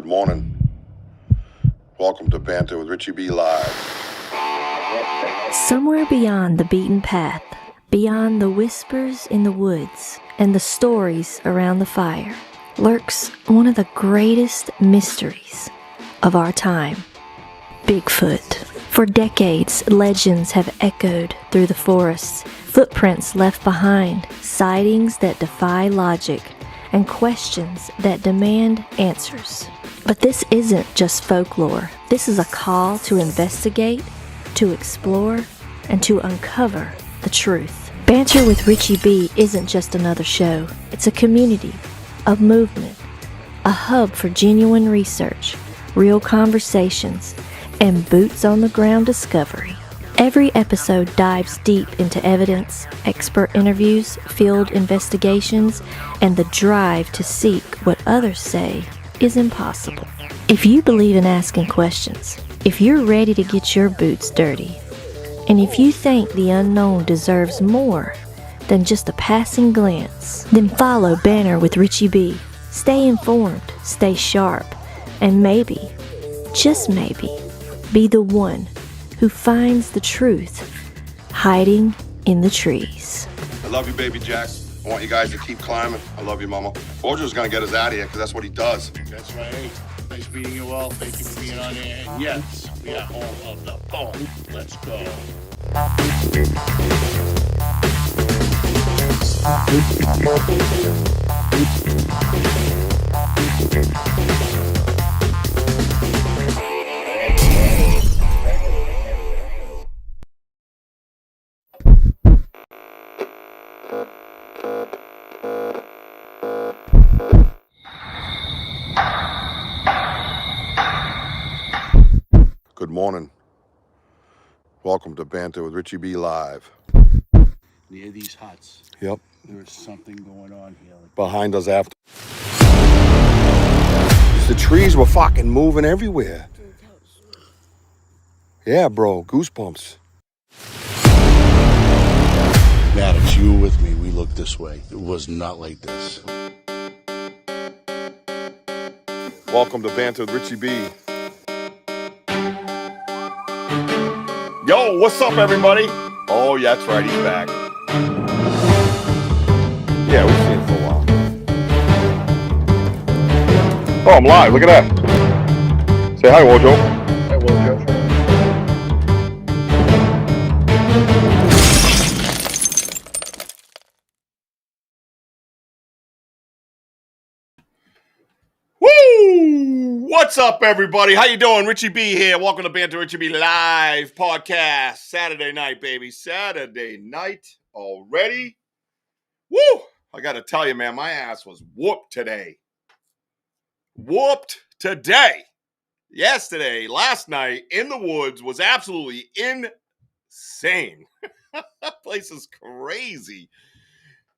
Good morning. Welcome to Banter with RichiebB Live. Somewhere beyond the beaten path, beyond the whispers in the woods and the stories around the fire, lurks one of the greatest mysteries of our time, Bigfoot. For decades, legends have echoed through the forests, footprints left behind, sightings that defy logic, and questions that demand answers. But this isn't just folklore. This is a call to investigate, to explore, and to uncover the truth. Banter with RichiebB isn't just another show. It's a community, a movement, a hub for genuine research, real conversations, and boots-on-the-ground discovery. Every episode dives deep into evidence, expert interviews, field investigations, and the drive to seek what others say is impossible. If you believe in asking questions, if you're ready to get your boots dirty, and if you think the unknown deserves more than just a passing glance, then follow Banter with RichiebB. Stay informed, stay sharp, and maybe, just maybe, be the one who finds the truth hiding in the trees. I love you, baby Jack. I want you guys to keep climbing. I love you, Mama. Bojo's gonna get us out of here because that's what he does. That's right. Nice meeting you all. Thank you for being on air. And yes, we are all of the phone. Let's go. Good morning. Welcome to Banter with RichiebB Live. Near these huts, Yep. there is something going on here. Behind us after. The trees were fucking moving everywhere. Yeah, bro. Goosebumps. Maddox, you were with me. We looked this way. It was not like this. Welcome to Banter with RichiebB. Yo, what's up, everybody? Oh, yeah, that's right. He's back. Yeah, we've seen it for a while. Oh, I'm live. Look at that. Say hi, Wojo. Hi, Wojo. Woo! What's up, everybody? How you doing? RichiebB here. Welcome to Banter RichiebB Live podcast. Saturday night, baby. Saturday night already. Woo! I got to tell you, man, my ass was whooped today. Whooped today. Yesterday, last night, in the woods was absolutely insane. That place is crazy.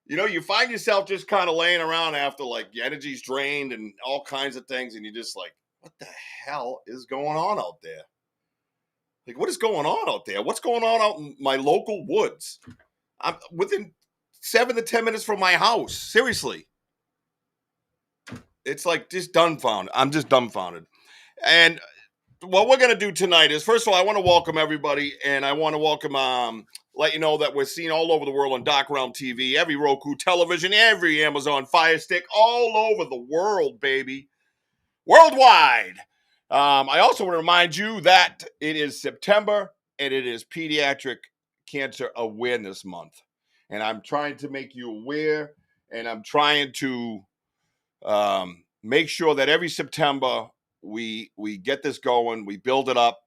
You know, you find yourself just kind of laying around after, like, your energy's drained and all kinds of things, and you're just like, what the hell is going on out there? Like, what is going on out there? What's going on out in my local woods? I'm within 7 to 10 minutes from my house. Seriously. It's like just dumbfounded. I'm just dumbfounded. And what we're going to do tonight is, first of all, I want to welcome everybody, and I want to welcome, let you know that we're seen all over the world on Doc Realm TV, every Roku television, every Amazon Fire Stick, all over the world, baby. Worldwide. I also want to remind you that it is September, and it is Pediatric Cancer Awareness Month. And I'm trying to make you aware, and I'm trying to make sure that every September we get this going, we build it up,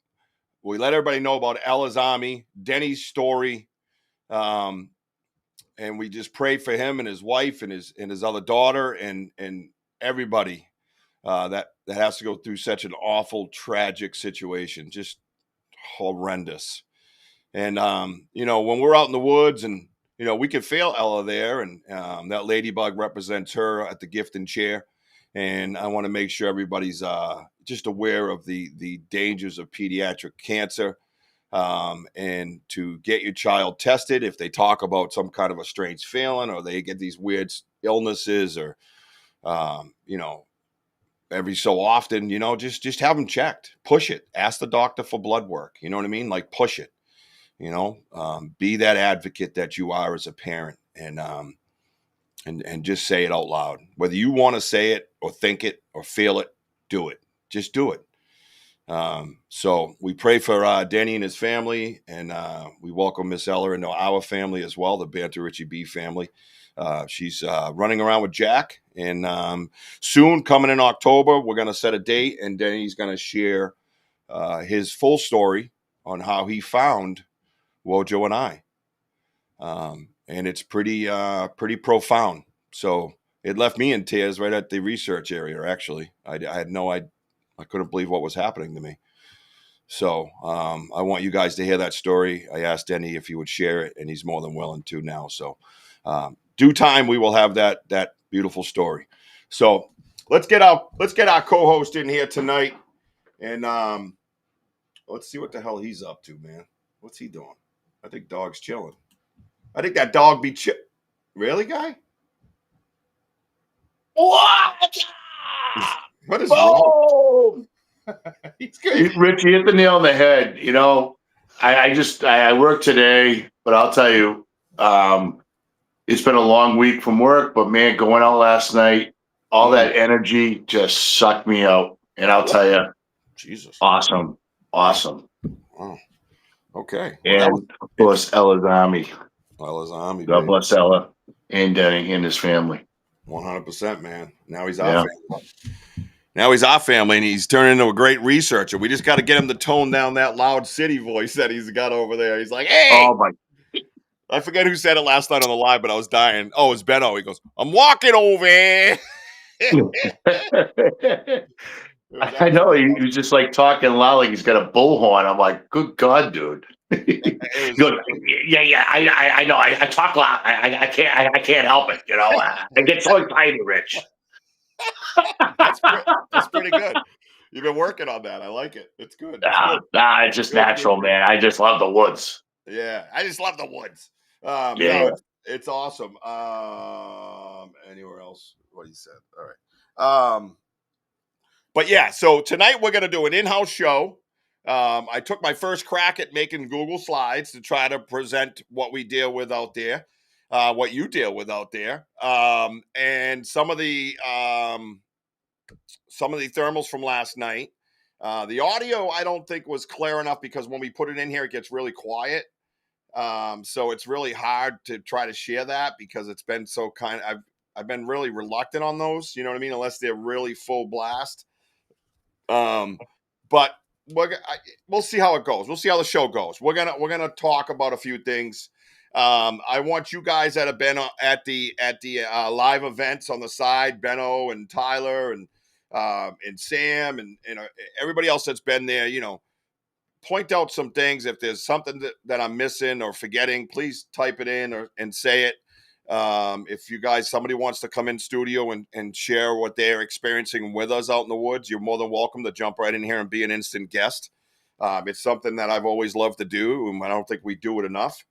we let everybody know about Ella's Army, Denny's story, and we just pray for him and his wife and his other daughter and everybody that has to go through such an awful, tragic situation, just horrendous. And you know, when we're out in the woods and you know we could fail Ella there, and that ladybug represents her at the gifting chair. And I want to make sure everybody's just aware of the dangers of pediatric cancer, and to get your child tested if they talk about some kind of a strange feeling or they get these weird illnesses or, you know, every so often, just have them checked, push it, ask the doctor for blood work. You know what I mean? Like push it, be that advocate that you are as a parent, and just say it out loud, whether you want to say it or think it or feel it, do it, just do it. So we pray for Denny and his family, and we welcome Miss Eller into our family as well, the BanterWithRichieB family. She's running around with Jack, and soon, coming in October, we're going to set a date, and Denny's going to share his full story on how he found Wojo and I. And it's pretty profound. So it left me in tears right at the research area. Actually, I couldn't believe what was happening to me. So I want you guys to hear that story. I asked Denny if he would share it, and he's more than willing to now. So due time, we will have that beautiful story. So let's get our co-host in here tonight, and let's see what the hell he's up to, man. What's he doing? I think dog's chilling. I think that dog be Really, guy? What? What is wrong? He's good. Rich, you hit the nail on the head. I work today, but I'll tell you, it's been a long week from work. But man, going out last night, all that energy just sucked me out. And I'll tell you, Jesus, awesome. Wow. Okay. And of course, Ella's Army. Ella's Army. God bless Ella and Denny and his family. 100%, man. Now he's our family. Now he's our family, and he's turning into a great researcher. We just got to get him to tone down that loud city voice that he's got over there. He's like, hey. Oh, my. I forget who said it last night on the live, but I was dying. Oh, it's Benno. He goes, I'm walking over. I know. He was just like talking loud, like he's got a bullhorn. I'm like, good God, dude. He goes, yeah. I know. I talk loud. I can't help it. I get so excited, Rich. That's pretty good. You've been working on that. I like it. It's good. It's just natural, man. I just love the woods. Yeah, I just love the woods. Yeah, no, it's awesome. Anywhere else? What he said. All right. But yeah, so tonight we're gonna do an in-house show. I took my first crack at making Google slides to try to present what we deal with out there, what you deal with out there, and some of the thermals from last night. The audio I don't think was clear enough because when we put it in here, it gets really quiet. So it's really hard to try to share that because it's been so I've been really reluctant on those. You know what I mean? Unless they're really full blast. But we'll see how it goes. We'll see how the show goes. We're gonna talk about a few things. I want you guys that have been at the live events on the side, Benno and Tyler and Sam and everybody else that's been there. Point out some things. If there's something that I'm missing or forgetting, please type it in and say it. If somebody wants to come in studio and share what they're experiencing with us out in the woods, you're more than welcome to jump right in here and be an instant guest. It's something that I've always loved to do, and I don't think we do it enough.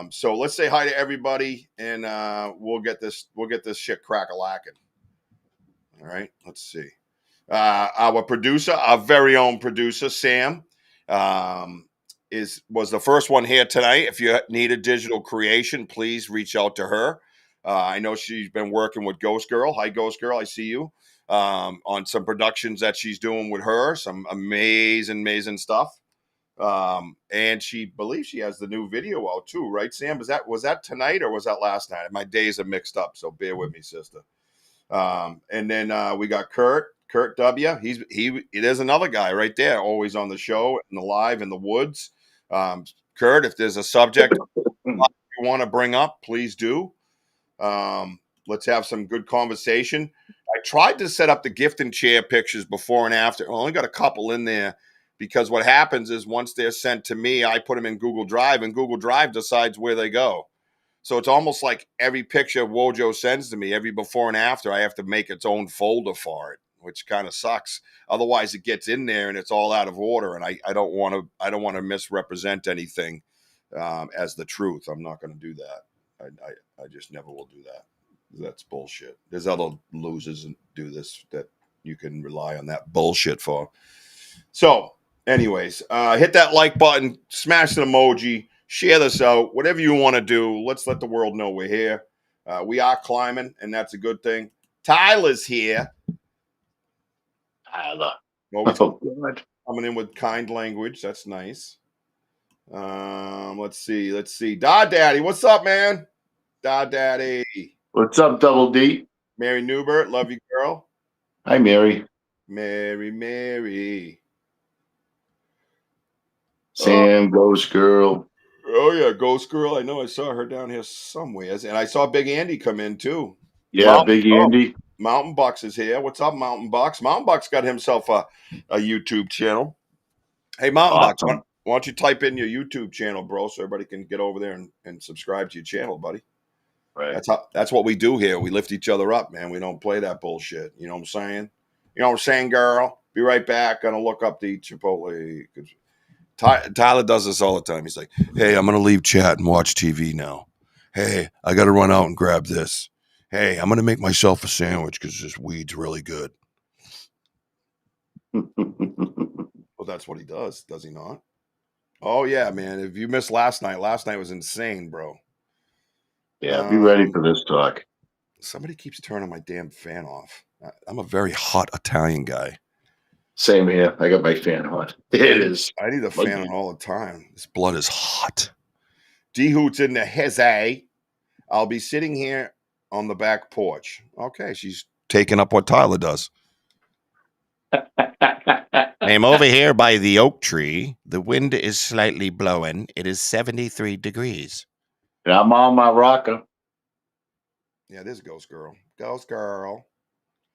So let's say hi to everybody, and we'll get this shit crack-a-lacking. All right, let's see. Our producer, our very own producer, Sam, was the first one here tonight. If you need a digital creation, please reach out to her. I know she's been working with Ghost Girl. Hi, Ghost Girl. I see you on some productions that she's doing with her. Some amazing stuff. And she believes she has the new video out too, right, Sam? Was that tonight or was that last night? My days are mixed up, so bear with me, sister. And then we got Kurt W. There's another guy right there, always on the show, in the live in the woods. Kurt, if there's a subject you want to bring up, please do. Let's have some good conversation. I tried to set up the gift and chair pictures before and after. I only got a couple in there because what happens is once they're sent to me, I put them in Google Drive, and Google Drive decides where they go. So it's almost like every picture Wojo sends to me, every before and after, I have to make its own folder for it, which kind of sucks. Otherwise, it gets in there and it's all out of order, and I don't want to misrepresent anything as the truth. I'm not going to do that. I just never will do that. That's bullshit. There's other losers and do this that you can rely on that bullshit for. So, anyways, hit that like button, smash an emoji, share this out, whatever you want to do. Let's let the world know we're here. We are climbing, and that's a good thing. Tyler's here. Tyler. Always Oh, God. coming in with kind language. That's nice. Let's see. Da Daddy, what's up, man? Da Daddy. What's up, Double D? Mary Newbert, love you, girl. Hi, Mary. Mary. Sam, Ghost Girl. Oh yeah, Ghost Girl. I know I saw her down here somewhere. And I saw Big Andy come in too. Yeah, Big Andy. Mountain Bucks is here. What's up, Mountain Bucks? Mountain Bucks got himself a YouTube channel. Hey, Mountain Bucks, Awesome. why don't you type in your YouTube channel, bro, so everybody can get over there and subscribe to your channel, buddy. Right. That's what we do here. We lift each other up, man. We don't play that bullshit. You know what I'm saying? You know what I'm saying, girl? Be right back. Gonna look up the Chipotle. Tyler does this all the time. He's like, hey, I'm going to leave chat and watch TV now. Hey, I got to run out and grab this. Hey, I'm going to make myself a sandwich because this weed's really good. Well, that's what he does he not? Oh, yeah, man. If you missed last night was insane, bro. Yeah, be ready for this talk. Somebody keeps turning my damn fan off. I'm a very hot Italian guy. Same here. I got my fan on. It is. I need a fan on all the time. This blood is hot. D-Hoot's in the hezay. I'll be sitting here on the back porch. Okay, she's taking up what Tyler does. I'm over here by the oak tree. The wind is slightly blowing. It is 73 degrees. And I'm on my rocker. Yeah, this Ghost Girl. Ghost Girl.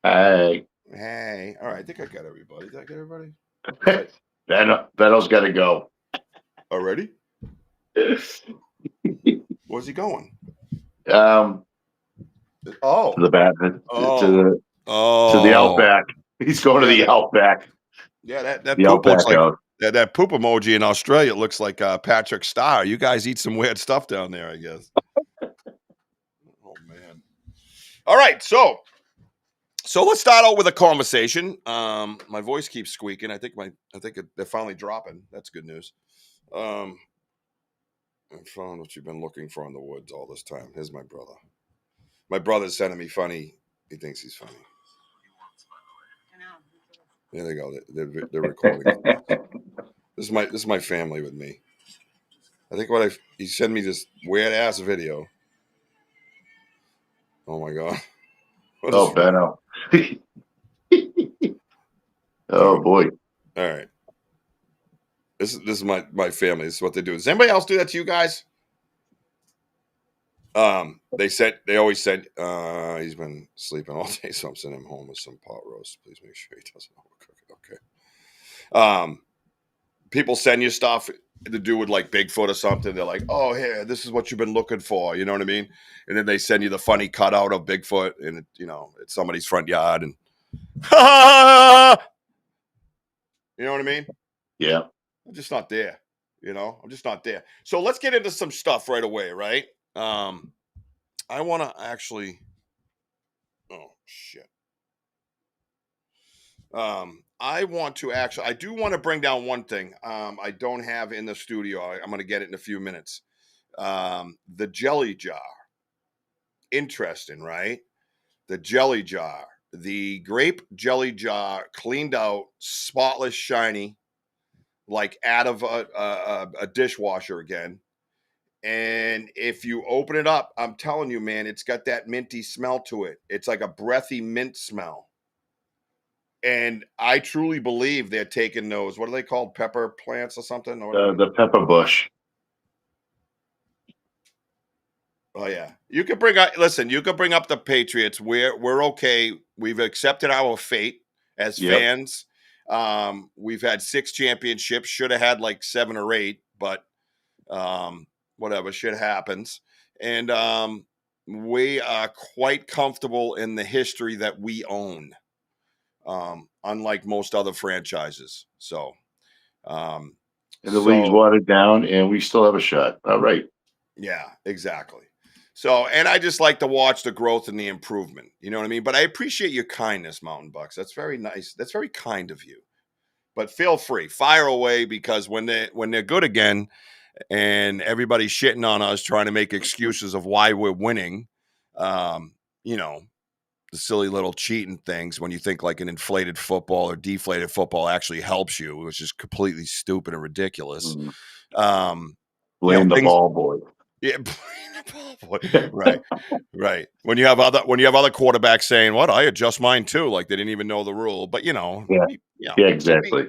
Hey. Hey. All right, I think I got everybody. Did I get everybody? Benno's got to go. Already? Where's he going? To the bathroom. To the Outback. He's going to the Outback. Yeah, that the poop looks Outback like that poop emoji in Australia looks like Patrick Starr. You guys eat some weird stuff down there, I guess. Oh man. All right, so let's start out with a conversation. My voice keeps squeaking. I think they're finally dropping. That's good news. I found what you've been looking for in the woods all this time. Here's my brother. My brother's sending me funny. He thinks he's funny. There they go. They're recording. This is my family with me. I think he sent me this weird ass video. Oh my god. Benno. Oh boy. All right. This is my family. This is what they do. Does anybody else do that to you guys? They always said he's been sleeping all day, so I'm sending him home with some pot roast. Please make sure he doesn't overcook it. Okay. People send you stuff to do with like Bigfoot or something. They're like, oh, here, this is what you've been looking for. You know what I mean? And then they send you the funny cutout of Bigfoot, and it's somebody's front yard, and you know what I mean? Yeah. I'm just not there. I'm just not there. So let's get into some stuff right away, right? I want to actually. Oh shit. I do want to bring down one thing. I don't have in the studio. I'm going to get it in a few minutes. The jelly jar. Interesting, right? The jelly jar. The grape jelly jar, cleaned out, spotless, shiny, like out of a dishwasher again. And if you open it up, I'm telling you, man, it's got that minty smell to it. It's like a breathy mint smell. And I truly believe they're taking those, what are they called? Pepper plants or something? The pepper bush. Oh yeah. You could bring up the Patriots. We're okay. We've accepted our fate as fans. We've had 6 championships, should have had like 7 or 8, but whatever, shit happens. And we are quite comfortable in the history that we own. Unlike most other franchises. So and the league's watered down and we still have a shot. All right. Yeah, exactly. So, and I just like to watch the growth and the improvement. You know what I mean? But I appreciate your kindness, Mountain Bucks. That's very nice. That's very kind of you. But feel free, fire away, because when they're good again, and everybody's shitting on us, trying to make excuses of why we're winning, you know, the silly little cheating things, when you think like an inflated football or deflated football actually helps you, which is completely stupid and ridiculous. Blame the Things. ball boy. Yeah, right, right. When you have other quarterbacks saying, "What? I adjust mine too," like they didn't even know the rule. But Yeah, yeah, we'll exactly.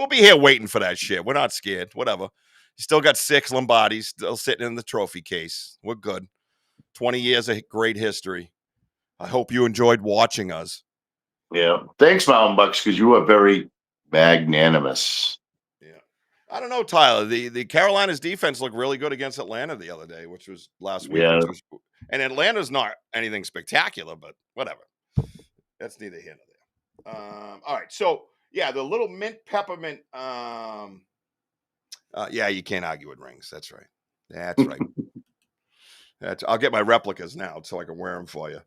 be here waiting for that shit. We're not scared. Whatever. You still got 6 Lombardis still sitting in the trophy case. We're good. 20 years of great history. I hope you enjoyed watching us. Yeah. Thanks, Mountain Bucks, because you are very magnanimous. Yeah. I don't know, Tyler. The Carolinas defense looked really good against Atlanta the other day, which was last week. Yeah. And Atlanta's not anything spectacular, but whatever. That's neither here nor there. All right. So, yeah, the little mint peppermint. Yeah, you can't argue with rings. That's right. That's right. I'll get my replicas now so I can wear them for you.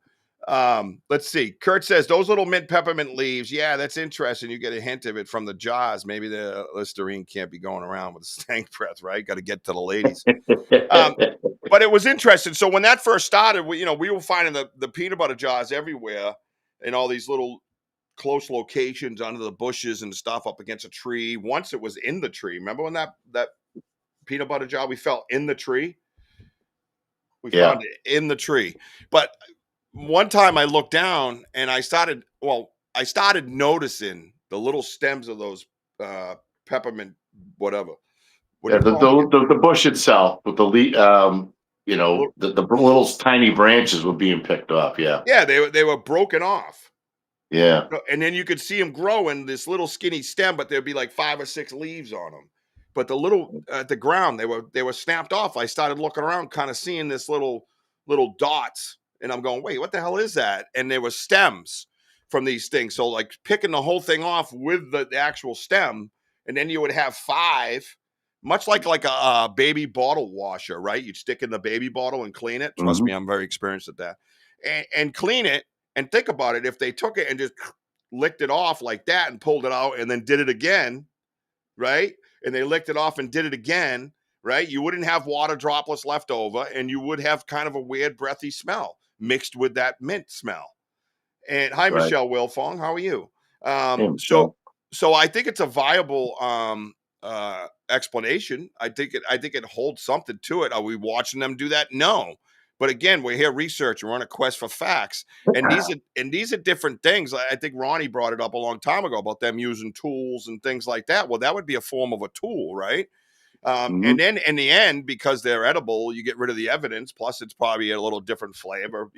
Let's see. Kurt says those little mint peppermint leaves. Yeah, that's interesting. You get a hint of it from the jaws. Maybe the Listerine can't be going around with a stank breath, right? Got to get to the ladies. But it was interesting. So when that first started, we were finding the peanut butter jars everywhere in all these little close locations under the bushes and stuff up against a tree. Once it was in the tree. Remember when that peanut butter jar we felt in the tree? We found it in the tree. But one time I looked down and I started noticing the little stems of those peppermint, whatever. Yeah, the bush itself with the the little tiny branches were being picked off. Yeah. Yeah, they were broken off. Yeah. And then you could see them grow in this little skinny stem, but there'd be like 5 or 6 leaves on them. But the little at the ground, they were snapped off. I started looking around, kind of seeing this little dots, and I'm going, wait, what the hell is that? And there were stems from these things. So like picking the whole thing off with the actual stem, and then you would have 5, much like a baby bottle washer, right? You'd stick in the baby bottle and clean it. Trust me, I'm very experienced at that. And clean it. And think about it, if they took it and just licked it off like that and pulled it out and then did it again, right? And they licked it off and did it again, right? You wouldn't have water droplets left over, and you would have kind of a weird breathy smell mixed with that mint smell. And hi, Right. Michelle Wilfong, how are you? Hey, Michelle. So I think it's a viable explanation. I think it holds something to it. Are we watching them do that? No. But again, we're here researching. We're on a quest for facts, and these are different things. I think Ronnie brought it up a long time ago about them using tools and things like that. Well, that would be a form of a tool, right? And then in the end, because they're edible, you get rid of the evidence. Plus, it's probably a little different flavor.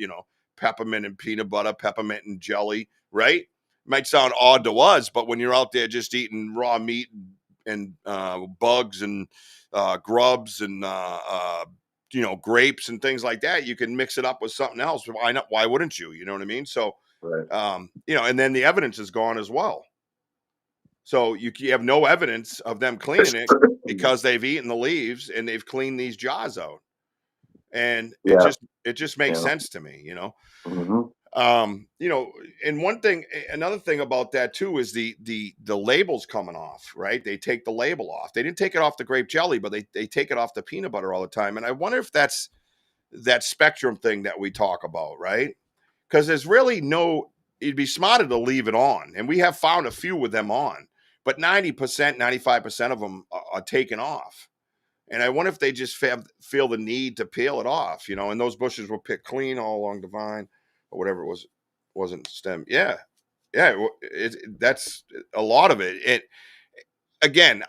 Peppermint and peanut butter, peppermint and jelly, right? Might sound odd to us, but when you're out there just eating raw meat and bugs and grubs and grapes and things like that, you can mix it up with something else. Why not? Why wouldn't you? You know what I mean? So, right. And then the evidence is gone as well. So you have no evidence of them cleaning it because they've eaten the leaves and they've cleaned these jars out. And it just makes sense to me, And another thing about that too is the labels coming off, right? They take the label off. They didn't take it off the grape jelly, but they take it off the peanut butter all the time. And I wonder if that's that spectrum thing that we talk about, right? Because there's really it'd be smarter to leave it on. And we have found a few with them on, but 90%, 95% of them are taken off. And I wonder if they just feel the need to peel it off, and those bushes were picked clean all along the vine or whatever it was. Wasn't stem. Yeah. That's a lot of it. Again,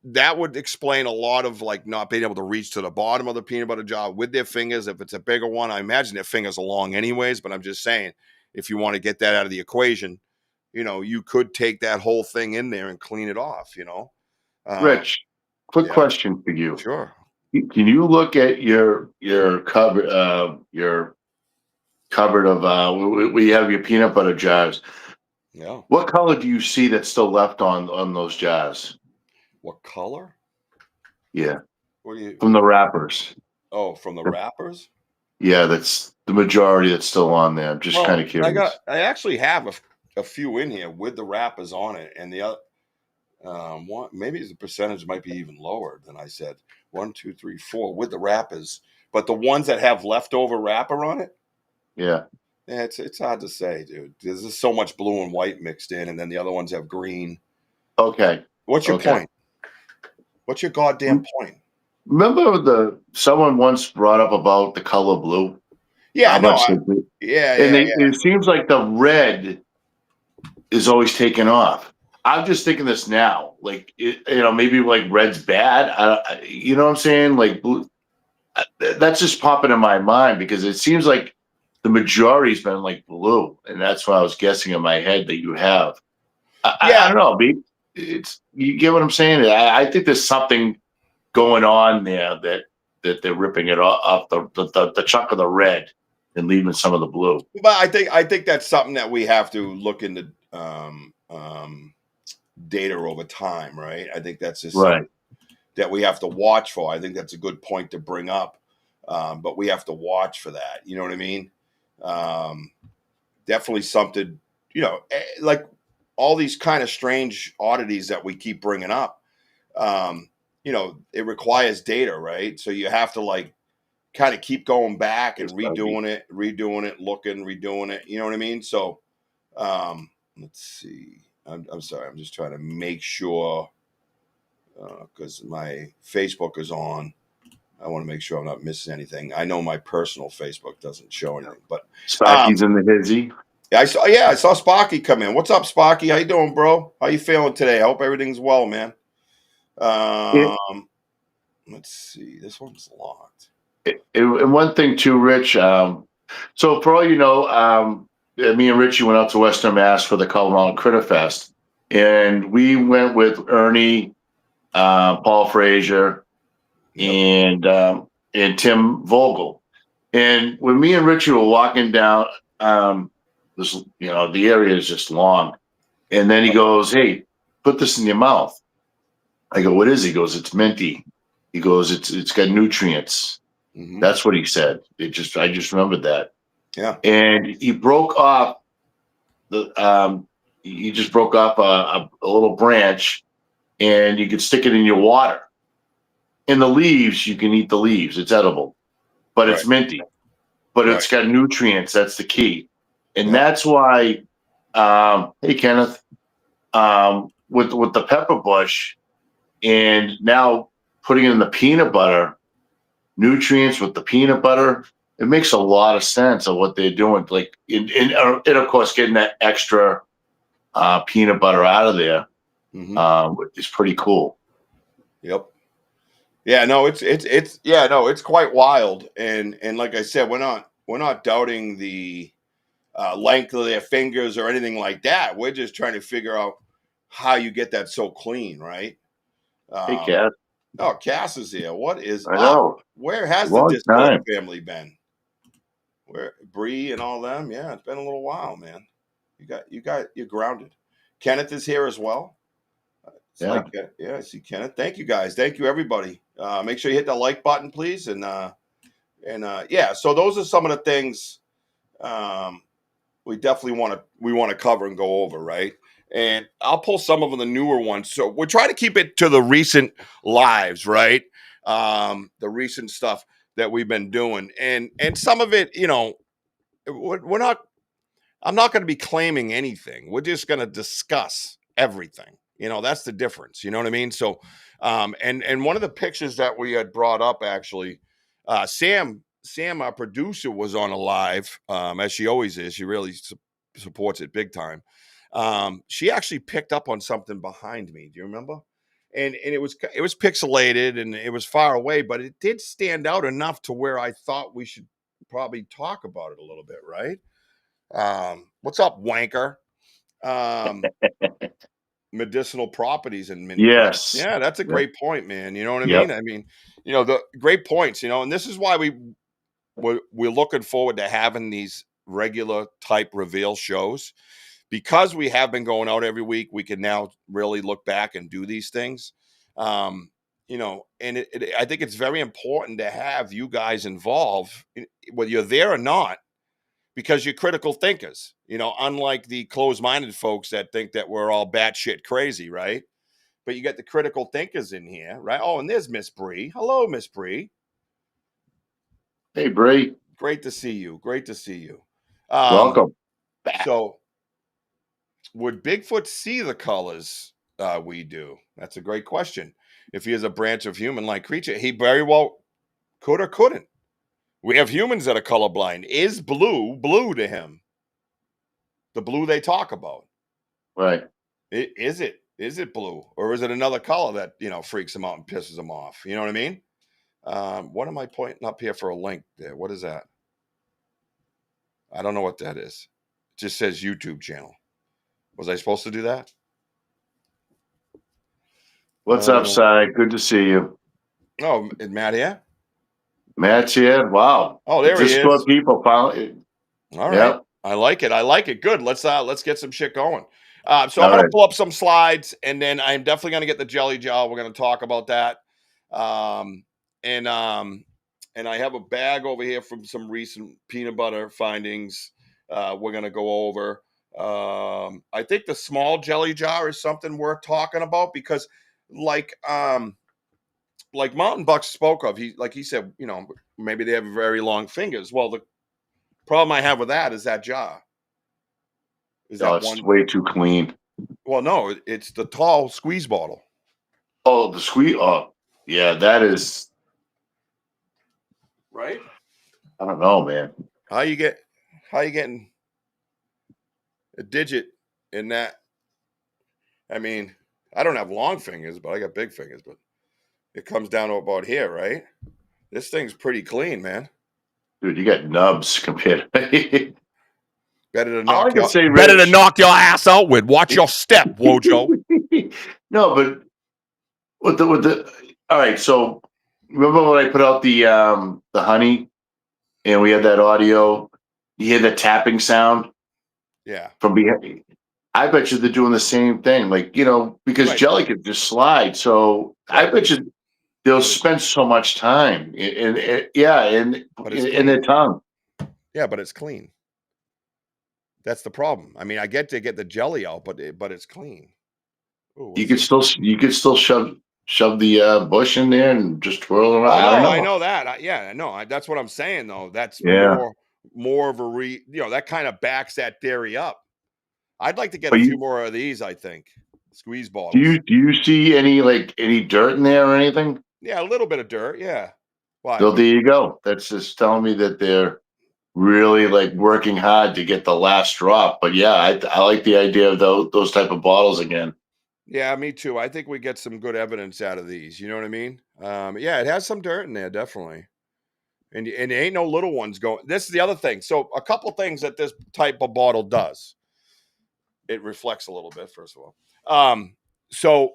that would explain a lot of like not being able to reach to the bottom of the peanut butter jar with their fingers. If it's a bigger one, I imagine their fingers are long anyways, but I'm just saying, if you want to get that out of the equation, you could take that whole thing in there and clean it off, Rich, quick question for you. Sure. Can you look at your cupboard, of we have your peanut butter jars. Yeah. What color do you see that's still left on those jars? What color? Yeah. What do you from the wrappers? Oh, from the wrappers? Yeah, that's the majority that's still on there. I'm just kind Well, of curious. I actually have a few in here with the wrappers on it, and the other one maybe the percentage might be even lower than I said. 1, 2, 3, 4 with the wrappers, but the ones that have leftover wrapper on it, Yeah. yeah, it's hard to say, dude. There's just so much blue and white mixed in, and then the other ones have green. Okay. What's your Okay. point? What's your goddamn point? Remember someone once brought up about the color blue? Yeah, How no, much they, yeah, and yeah, it seems like the red is always taken off. I'm just thinking this now, like maybe like red's bad. You know what I'm saying? Like blue, that's just popping in my mind because it seems like the majority's been like blue, and that's what I was guessing in my head that you have. I yeah. don't know, B. It's you get what I'm saying. I think there's something going on there that they're ripping it off the chunk of the red and leaving some of the blue. But I think that's something that we have to look into data over time, right? I think that's just Right. something that we have to watch for. I think that's a good point to bring up, but we have to watch for that. You know what I mean? Um, Definitely something. Like all these kind of strange oddities that we keep bringing up. Um, it requires data, right? So you have to like kind of keep going back and It's gotta be. redoing it, looking, redoing it. You know what I mean? So let's see. I'm sorry. I'm just trying to make sure because my Facebook is on. I want to make sure I'm not missing anything. I know my personal Facebook doesn't show anything, but Sparky's in the hizzy. I saw Sparky come in. What's up, Sparky? How you doing, bro? How you feeling today? I hope everything's well, man. It, Let's see. This one's locked. and one thing too, Rich. So for all you know, me and Richie went out to Western Mass for the Color Mountain Critter Fest, and we went with Ernie, Paul Frazier, Yep. and Tim Vogel. And when me and Richie were walking down, this the area is just long, and then he goes, "Hey, put this in your mouth." I go, "What is it?" He goes, "It's minty." He goes, "It's got nutrients." Mm-hmm. That's what he said. I just remembered that. Yeah. And he broke off the he just broke off a little branch, and you could stick it in your water. In the leaves, you can eat the leaves. It's edible, but Right. it's minty. But Right. it's got nutrients. That's the key, and Yeah. that's why. Hey, Kenneth, with the pepper bush, and now putting it in the peanut butter, nutrients with the peanut butter, it makes a lot of sense of what they're doing. Like, and of course, getting that extra peanut butter out of there Mm-hmm. is pretty cool. Yep. Yeah. No. It's yeah. No. It's quite wild. And like I said, we're not doubting the length of their fingers or anything like that. We're just trying to figure out how you get that so clean, right? Hey, Um, Kat, oh, Cass is here. What is I up? know, Where has the long Discord time. family been? Where Bree and all them? Yeah, it's been a little while, man. You're grounded. Kenneth is here as well. It's Yeah, like yeah, I see Kenneth. Thank you guys. Thank you everybody. Make sure you hit the like button, please, and yeah. So those are some of the things um, we definitely want to cover and go over, right? And I'll pull some of the newer ones. So we're trying to keep it to the recent lives, right? The recent stuff that we've been doing, and some of it, we're not. I'm not going to be claiming anything. We're just going to discuss everything. That's the difference. You know what I mean? So, and one of the pictures that we had brought up actually, Sam, our producer, was on a live, as she always is. She really supports it big time. She actually picked up on something behind me. Do you remember? And it was pixelated and it was far away, but it did stand out enough to where I thought we should probably talk about it a little bit, right? What's up, wanker? Um, Medicinal properties and mini plants. yes, Yeah, that's a yep, great point, man. You know what I yep. mean? I mean, the great points. And this is why we're looking forward to having these regular type reveal shows because we have been going out every week. We can now really look back and do these things. Um, and I think it's very important to have you guys involved, whether you're there or not, because you're critical thinkers, unlike the closed-minded folks that think that we're all batshit crazy, right? But you got the critical thinkers in here, right? Oh, and there's Miss Bree. Hello, Miss Bree. Hey, Bree. Great to see you. Great to see you. Welcome back. So, would Bigfoot see the colors we do? That's a great question. If he is a branch of human-like creature, he very well could or couldn't. We have humans that are colorblind. Is blue to him? The blue they talk about. Right. Is it blue, or is it another color that freaks him out and pisses him off? You know what I mean? What am I pointing up here for a link there? What is that? I don't know what that is. It just says YouTube channel. Was I supposed to do that? What's up, Si? Good to see you. Oh, is Matt here? Matt's here. Wow. Oh, there he is. Just people finally. All right. Yep. I like it. Good. Let's get some shit going. So I'm going to pull up some slides, and then I'm definitely going to get the jelly jar. We're going to talk about that. And I have a bag over here from some recent peanut butter findings. We're going to go over. I think the small jelly jar is something worth talking about because, like Mountain Buck spoke of, he said, maybe they have very long fingers. Well, the problem I have with that is that jar. It's way too clean. Well, no, it's the tall squeeze bottle. Oh, the squeeze. Oh, yeah, that is. Right? I don't know, man. How you getting a digit in that? I mean, I don't have long fingers, but I got big fingers, but it comes down to about here, right? This thing's pretty clean, man. Dude, you got nubs compared to me. Better to knock your ass out with. Watch your step, Wojo. No, but with the all right, so remember when I put out the honey and we had that audio, you hear the tapping sound? Yeah. From behind. I bet you they're doing the same thing, because jelly could just slide. So I bet you they'll spend so much time in their tongue. Yeah, but it's clean. That's the problem. I mean, I get to get the jelly out, but it's clean. Ooh, you could still shove the bush in there and just twirl around. Oh, I don't know. I know that. I know. That's what I'm saying, though. That's more of a that kind of backs that theory up. I'd like to get a few more of these. I think squeeze bottles. Do you see any dirt in there or anything? Yeah, a little bit of dirt. Yeah. Why? So there you go. That's just telling me that they're really working hard to get the last drop. But yeah, I like the idea of those type of bottles again. Yeah, me too. I think we get some good evidence out of these. You know what I mean? Yeah, it has some dirt in there, definitely. And there ain't no little ones going. This is the other thing. So a couple things that this type of bottle does. It reflects a little bit, first of all. So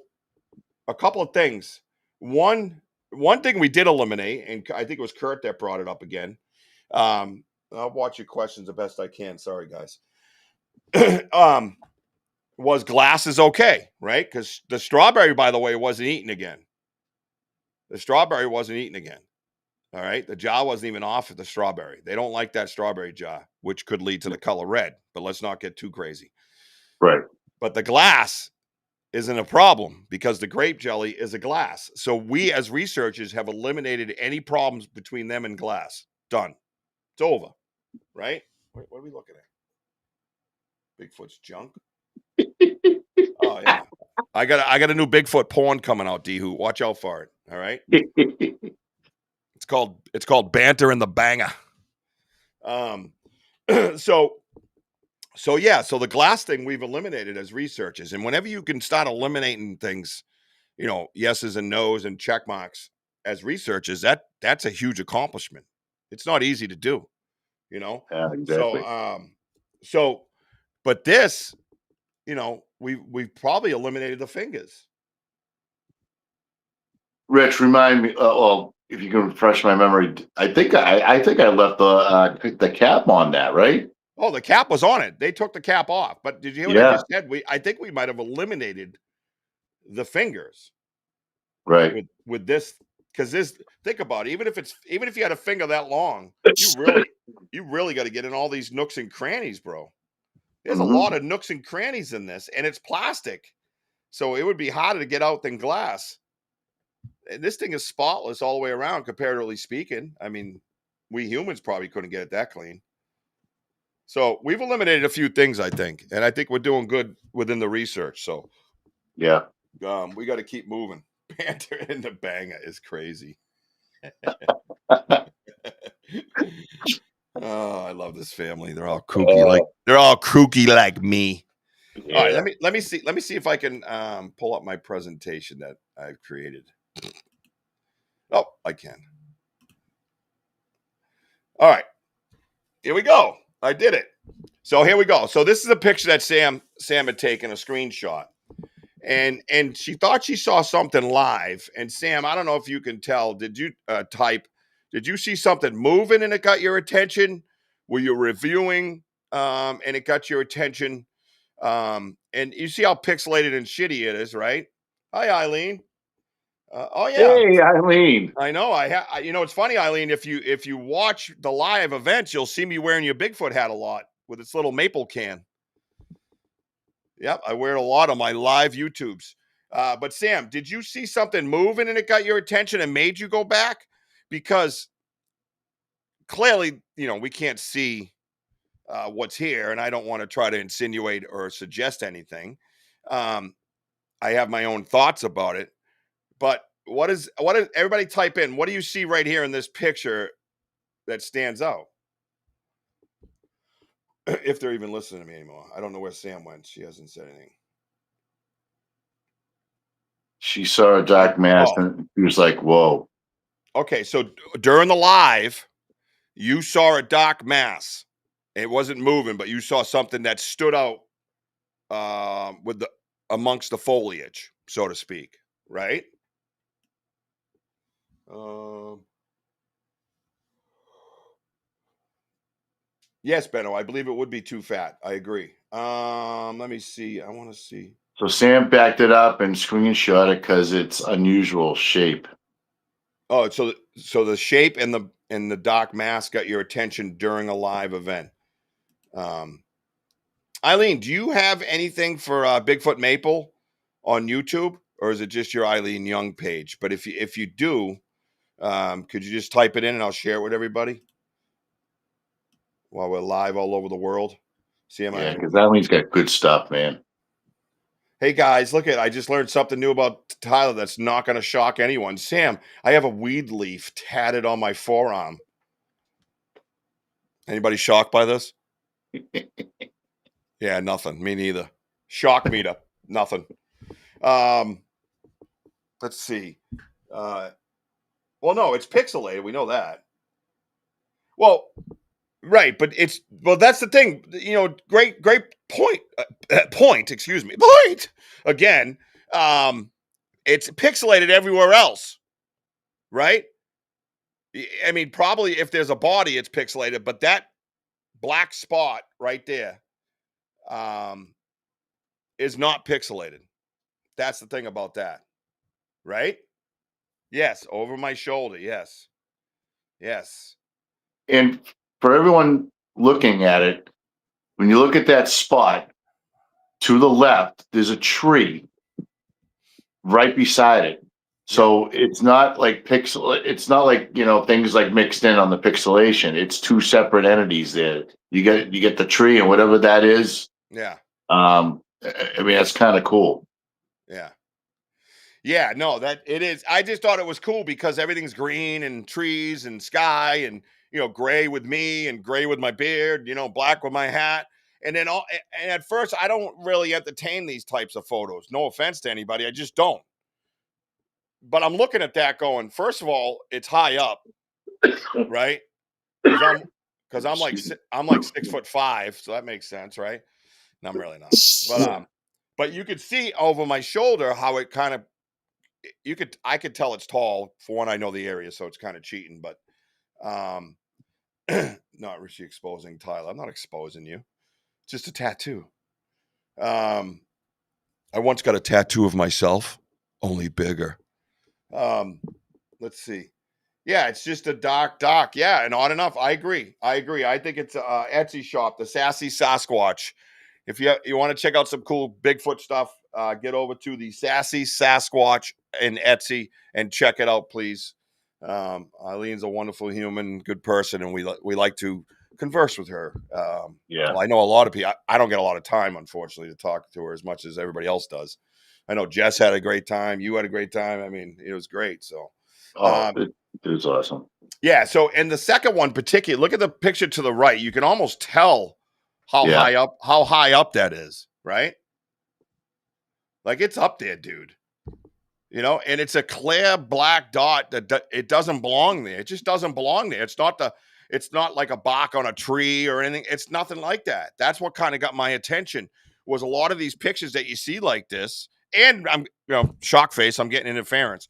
a couple of things. One thing we did eliminate, and I think it was Kurt that brought it up again. I'll watch your questions the best I can. Sorry, guys. Was glass is okay, right? Because the strawberry, by the way, wasn't eaten again. The strawberry wasn't eaten again. All right. The jar wasn't even off of the strawberry. They don't like that strawberry jar, which could lead to the color red, but let's not get too crazy. Right. But the glass isn't a problem because the grape jelly is a glass. So we as researchers have eliminated any problems between them and glass. Done. It's over. Right? Wait, what are we looking at? Bigfoot's junk? Oh, yeah. I got a new Bigfoot porn coming out, D-Hoot. Watch out for it. All right. It's called Banter and the Banger. So the glass thing we've eliminated as researchers. And whenever you can start eliminating things, yeses and nos and check marks as researchers, that's a huge accomplishment. It's not easy to do, Yeah, exactly. But this, we've probably eliminated the fingers. Rich, remind me. If you can refresh my memory, I think I left the cap on that, right? Oh, the cap was on it. They took the cap off. But did you hear what I just said? I think we might have eliminated the fingers. Right. with this, because this, think about it, even if you had a finger that long, you really got to get in all these nooks and crannies, bro. There's a lot of nooks and crannies in this, and it's plastic, so it would be harder to get out than glass. And this thing is spotless all the way around, comparatively speaking. I mean, we humans probably couldn't get it that clean. So we've eliminated a few things, I think, and I think we're doing good within the research. So Yeah. we got to keep moving. Banter in the banger is crazy. Oh, I love this family. They're all kooky, like me. Yeah. All right, let me see if I can pull up my presentation that I've created. Oh, I can. All right, here we go. I did it. So here we go. So this is a picture that Sam had taken, a screenshot, and she thought she saw something live. And Sam, I don't know if you can tell. Did you type? Did you see something moving and it got your attention? Were you reviewing and it got your attention? And you see how pixelated and shitty it is, right? Hi, Eileen. Oh yeah, Hey, Eileen. I know. You know, it's funny, Eileen. If you watch the live events, you'll see me wearing your Bigfoot hat a lot with its little maple can. Yep, I wear it a lot on my live YouTubes. But Sam, did you see something moving and it got your attention and made you go back? Because clearly, you know, we can't see what's here, and I don't want to try to insinuate or suggest anything. I have my own thoughts about it. But what is everybody type in? What do you see right here in this picture that stands out? If they're even listening to me anymore. I don't know where Sam went. She hasn't said anything. She saw a dark mass and she was like, whoa. Okay, so during the live, you saw a dark mass. It wasn't moving, but you saw something that stood out amongst the foliage, so to speak, right? Yes, Benno, I believe it would be too fat. I agree. Let me see. I want to see. So Sam backed it up and screenshot it because it's unusual shape. Oh, so the shape and the dark mass got your attention during a live event. Eileen, do you have anything for Bigfoot Maple on YouTube, or is it just your Eileen Young page? But if you do, could you just type it in and I'll share it with everybody while we're live all over the world? Yeah, because Eileen's got good stuff, man. Hey guys, I just learned something new about Tyler that's not going to shock anyone. Sam, I have a weed leaf tatted on my forearm. Anybody shocked by this? Yeah, nothing. Me neither. Shock me to nothing. Let's see. Well, no, it's pixelated. We know that. Well, right, but that's the thing. You know, great point. Point. Excuse me. Point again. It's pixelated everywhere else, right? I mean, probably if there's a body, it's pixelated, but that black spot right there is not pixelated. That's the thing about that, right? Yes, over my shoulder. Yes. And for everyone looking at it, when you look at that spot to the left, there's a tree right beside it. So it's not like it's not like, you know, things like mixed in on the pixelation. It's two separate entities there. You get the tree and whatever that is. Yeah. I mean, that's kind of cool. Yeah. Yeah, no, that it is. I just thought it was cool because everything's green and trees and sky and, you know, gray with me and gray with my beard, you know, black with my hat. And then and at first I don't really entertain these types of photos. No offense to anybody. I just don't. But I'm looking at that going, first of all, it's high up, right? Because I'm like 6'5", so that makes sense, right? No, I'm really not. But you could see over my shoulder how it kind of I could tell it's tall. For one, I know the area, so it's kind of cheating, but not really exposing Tyler. I'm not exposing you. It's just a tattoo. I once got a tattoo of myself, only bigger. Let's see. Yeah, it's just a dark. Yeah, and odd enough, I agree. I think it's a Etsy shop, the Sassy Sasquatch. If you want to check out some cool Bigfoot stuff, get over to the Sassy Sasquatch in Etsy and check it out, please. Eileen's a wonderful human, good person, and we like to converse with her. Yeah. Well, I know a lot of people. I don't get a lot of time, unfortunately, to talk to her as much as everybody else does. I know Jess had a great time. You had a great time. I mean, it was great. So, Oh, it was awesome. yeah. So, and the second one, particularly, look at the picture to the right. You can almost tell how high up that is, right? Like it's up there, dude. You know, and it's a clear black dot that it doesn't belong there. It just doesn't belong there. It's not like a bark on a tree or anything. It's nothing like that. That's what kind of got my attention was a lot of these pictures that you see like this. And I'm, shock face. I'm getting interference.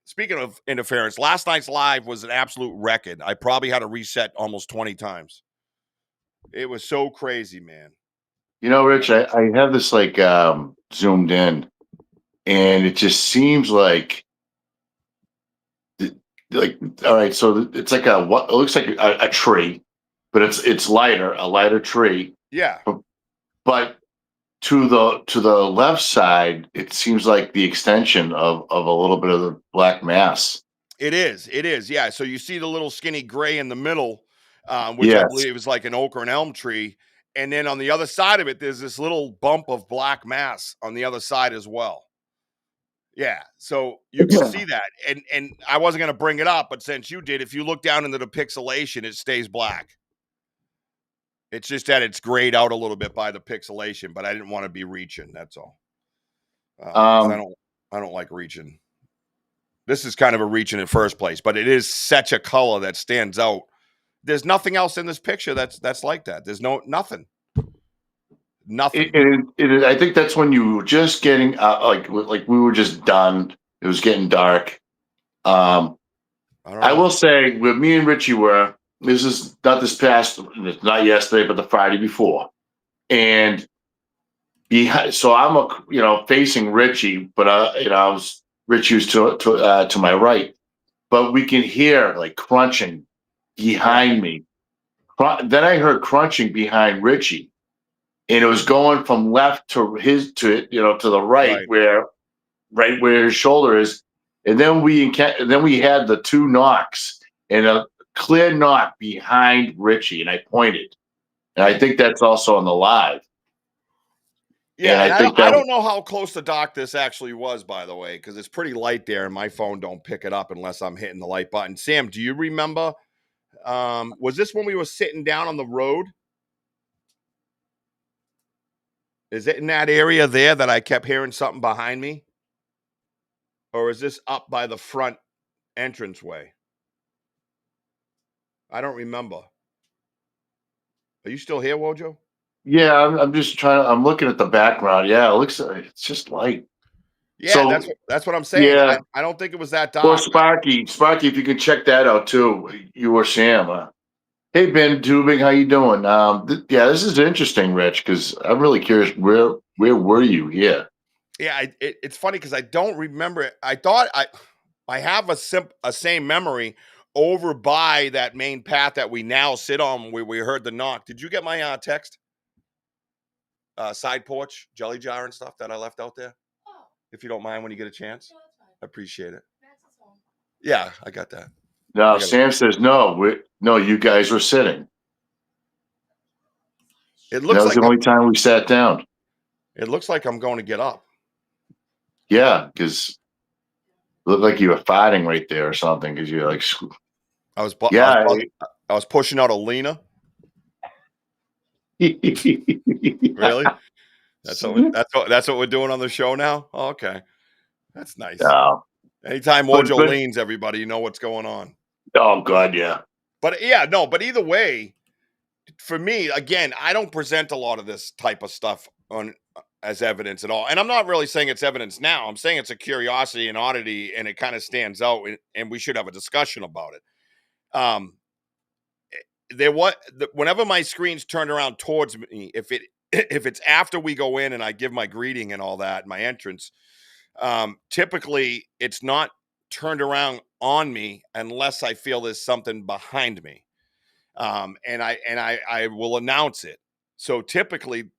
Speaking of interference, last night's live was an absolute record. I probably had to reset almost 20 times. It was so crazy, man. You know, Rich, I have this like zoomed in, and it just seems like all right. So it's like what it looks like a tree, but it's a lighter tree. Yeah. But to the left side, it seems like the extension of a little bit of the black mass. It is. Yeah. So you see the little skinny gray in the middle, which I Yes. believe is like an oak or an elm tree. And then on the other side of it, there's this little bump of black mass on the other side as well. Yeah. So you can see that. And I wasn't going to bring it up, but since you did, if you look down into the pixelation, it stays black. It's just that it's grayed out a little bit by the pixelation, but I didn't want to be reaching. That's all. I don't like reaching. This is kind of a reach in the first place, but it is such a color that stands out. There's nothing else in this picture that's like that. There's nothing. I think that's when you were just getting like we were just done. It was getting dark. I will say, where me and Richie were, this is not this past, it's not yesterday, but the Friday before, and behind. So I'm facing Richie, but I was Richie was to my right, but we can hear like crunching behind me. Then I heard crunching behind Richie, and it was going from left to the right, where his shoulder is, and then we had the two knocks and a clear knock behind Richie, and I pointed, and I think that's also on the live. Yeah, and I don't know how close to dock this actually was, by the way, because it's pretty light there, and my phone don't pick it up unless I'm hitting the light button. Sam, do you remember? Was this when we were sitting down on the road? Is it in that area there that I kept hearing something behind me? Or is this up by the front entranceway? I don't remember. Are you still here, Wojo? Yeah, I'm just trying. I'm looking at the background. Yeah, it looks like it's just light. Yeah, so, that's what I'm saying. Yeah. I don't think it was that dark. Or Sparky, if you can check that out too. You or Sam. Hey, Ben Tubing, how you doing? This is interesting, Rich, because I'm really curious. Where were you here? Yeah, it's funny because I don't remember it. I thought I have a same memory over by that main path that we now sit on where we heard the knock. Did you get my text? Side porch, jelly jar and stuff that I left out there? Oh. If you don't mind when you get a chance. No, that's fine. I appreciate it. Yeah, I got that. No, Sam says no. No, you guys were sitting. It looks that was like the only time we sat down. It looks like I'm going to get up. Yeah, because it looked like you were fighting right there or something. Because you're like, I was pushing out a Lena. Really? That's what we're doing on the show now. Oh, okay, that's nice. No. Anytime Wojo leans, everybody, you know what's going on. Oh God, yeah. But yeah, no. But either way, for me, again, I don't present a lot of this type of stuff as evidence at all. And I'm not really saying it's evidence now. I'm saying it's a curiosity and oddity, and it kind of stands out, and we should have a discussion about it. Whenever my screen's turned around towards me, if it's after we go in and I give my greeting and all that, my entrance, Typically it's not turned around on me unless I feel there's something behind me. And I will announce it. So typically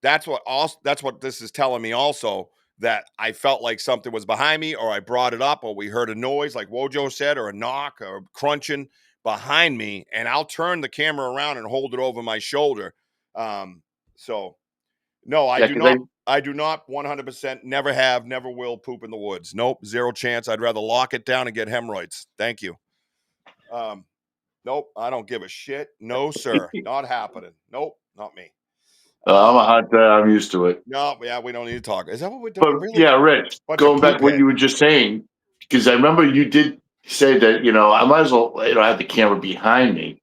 that's what this is telling me also, that I felt like something was behind me, or I brought it up, or we heard a noise like Wojo said, or a knock or crunching behind me, and I'll turn the camera around and hold it over my shoulder. So no, I Yeah, do because not. I do not 100% never have, never will poop in the woods. Nope, zero chance. I'd rather lock it down and get hemorrhoids. Thank you. Nope, I don't give a shit. No, sir, not happening. Nope, not me. I'm a Um, hunter. I'm used to it. no, yeah, we don't need to talk. Is that what we're doing? But Really? yeah, Rich, Bunch of going back poop to what head. you were just saying, because I remember you did say that, I might as well, have the camera behind me,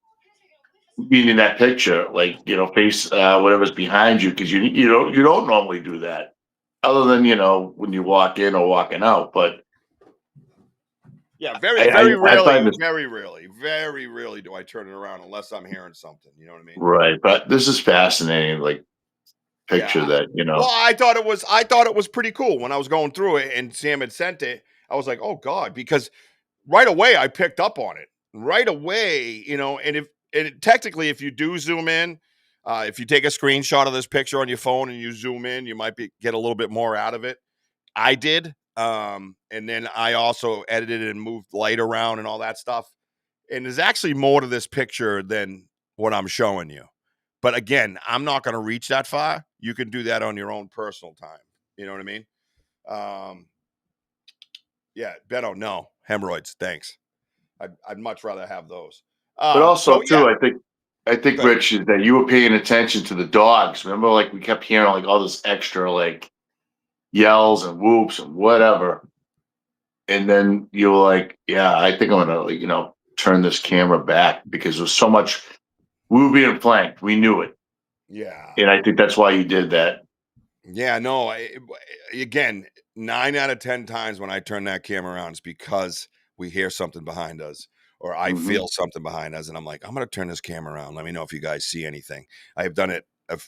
being in that picture, like, face whatever's behind you, because you don't normally do that, other than when you walk in or walking out. But Yeah, very, I very I, I find rarely, this very rarely do I turn it around unless I'm hearing something. You know what I mean? right, but this is fascinating. Like Yeah. picture that, Well, I thought it was pretty cool when I was going through it and Sam had sent it. I was like, oh God, because right away I picked up on it. Right away, technically if you do zoom in, if you take a screenshot of this picture on your phone and you zoom in, you might get a little bit more out of it. I did. And then I also edited and moved light around and all that stuff. And there's actually more to this picture than what I'm showing you. But again, I'm not going to reach that far. You can do that on your own personal time. You know what I mean? Um, yeah, Beto, no hemorrhoids. Thanks. I'd much rather have those. but also So yeah, too, I think good. Rich, is that you were paying attention to the dogs. Remember, like we kept hearing like all this extra like yells and whoops and whatever. And then you were like, yeah, I think I'm gonna like, turn this camera back because there's so much. We were being flanked. We knew it. Yeah. And I think that's why you did that. Yeah, no. Again, 9 out of 10 times when I turn that camera around, it's because we hear something behind us, or I Hmm. feel something behind us, and I'm like, I'm going to turn this camera around. Let me know if you guys see anything. I have done it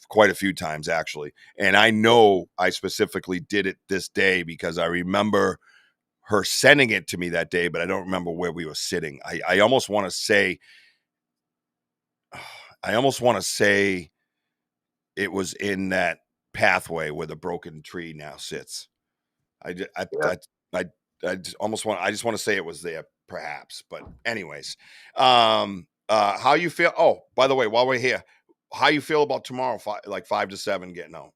quite a few times actually, and I know I specifically did it this day because I remember her sending it to me that day, but I don't remember where we were sitting. I almost want to say, I almost want to say it was in that pathway where the broken tree now sits. I ju- Yeah. I I just want to say it was there perhaps, but anyways, how you feel? Oh, by the way, while we're here, how you feel about tomorrow? Like 5 to 7 getting out.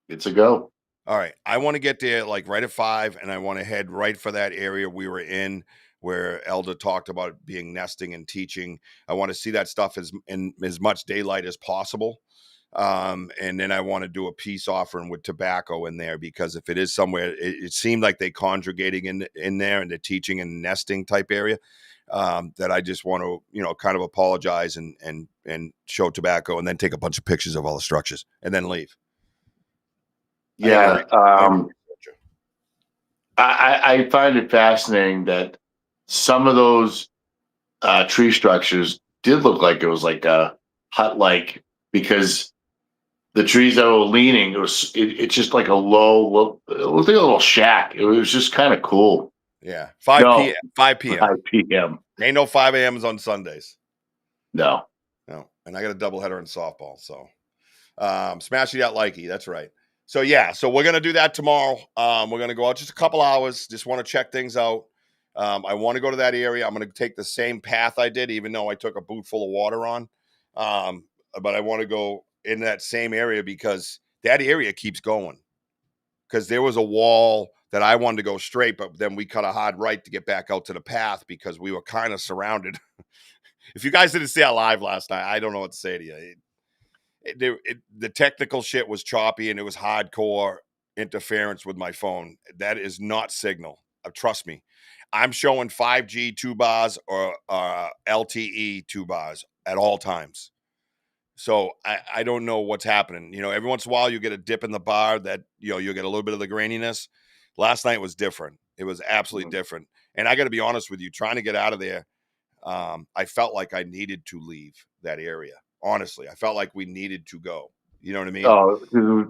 It's a go. All right, I want to get there like right at 5, and I want to head right for that area we were in where Elder talked about being nesting and teaching. I want to see that stuff in as much daylight as possible. And then I want to do a peace offering with tobacco in there, because if it is somewhere, it seemed like they conjugating in there and the teaching and nesting type area. That I just want to, kind of apologize and show tobacco, and then take a bunch of pictures of all the structures and then leave. I think Yeah. I think I find it fascinating that some of those tree structures did look like it was like a hut, like because the trees that were leaning, it's just like a low, it looked like a little shack. It was just kind of cool. yeah, 5 No, p.m. 5 p.m. 5 p.m. Ain't no 5 a.m.s on Sundays. No. No, and I got a doubleheader in softball, so smash it out likey. That's right. So yeah, so we're gonna do that tomorrow. We're gonna go out just a couple hours. Just want to check things out. I want to go to that area. I'm gonna take the same path I did, even though I took a boot full of water on. Um, but I want to go in that same area because that area keeps going. Because there was a wall that I wanted to go straight, but then we cut a hard right to get back out to the path because we were kind of surrounded. If you guys didn't see our live last night, I don't know what to say to you. The technical shit was choppy and it was hardcore interference with my phone. That is not signal. Trust me. I'm showing 5G 2 bars or LTE 2 bars at all times. So I don't know what's happening. Every once in a while you get a dip in the bar that, you'll get a little bit of the graininess. Last night was different. It was absolutely different. And I got to be honest with you, trying to get out of there, I felt like I needed to leave that area. Honestly, I felt like we needed to go. You know what I mean? Oh,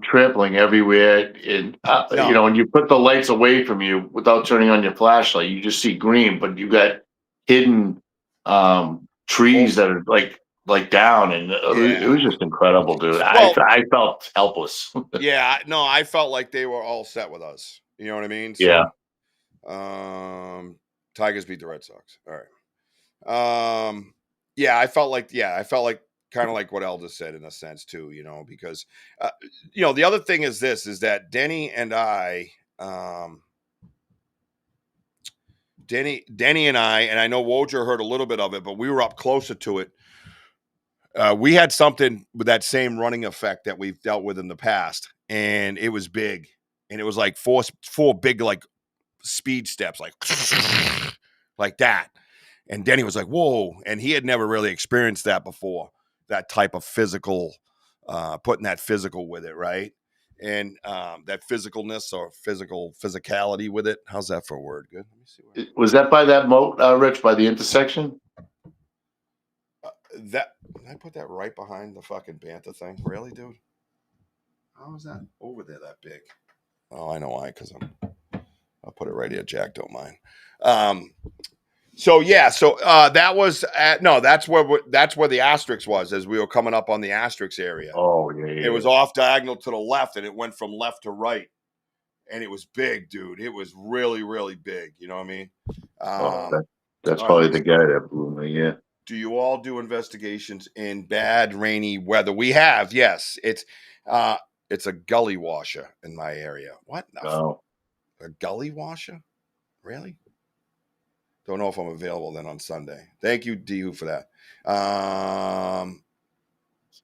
trampling everywhere. And, you No. know, when you put the lights away from you without turning on your flashlight, you just see green, but you got hidden trees that are like down. And it Yeah. was just incredible, dude. Well, I felt helpless. yeah. No, I felt like they were all set with us. You know what I mean? Yeah. So, Tigers beat the Red Sox. All right. I felt like kind of like what Elder said in a sense too, you know, because the other thing is this is that Denny and I, Denny and I know Wojciech heard a little bit of it, but we were up closer to it. We had something with that same running effect that we've dealt with in the past, and it was big, and it was like four big like speed steps, like that. And Denny was like, "Whoa!" And he had never really experienced that before. That type of physical, putting that physical with it, right? And that physicalness or physicality with it. How's that for a word? Good. Let me see where Was that by that moat, Rich, by the intersection? that. Did I put that right behind the fucking Banter thing? Really, dude? How is that over there that big? Oh, I know why. Because I'll put it right here. Jack don't mind. So that was that's where the asterisk was as we were coming up on the asterisk area. Oh, yeah, It yeah. was off diagonal to the left, and it went from left to right, and it was big, dude. It was really, really big. You know what I mean? That's All right, let probably me the see. guy that blew me. Yeah. Do you all do investigations in bad rainy weather? We have, yes. It's a gully washer in my area. What? Oh. A gully washer? Really? Don't know if I'm available then on Sunday. Thank you, Dihu, for that.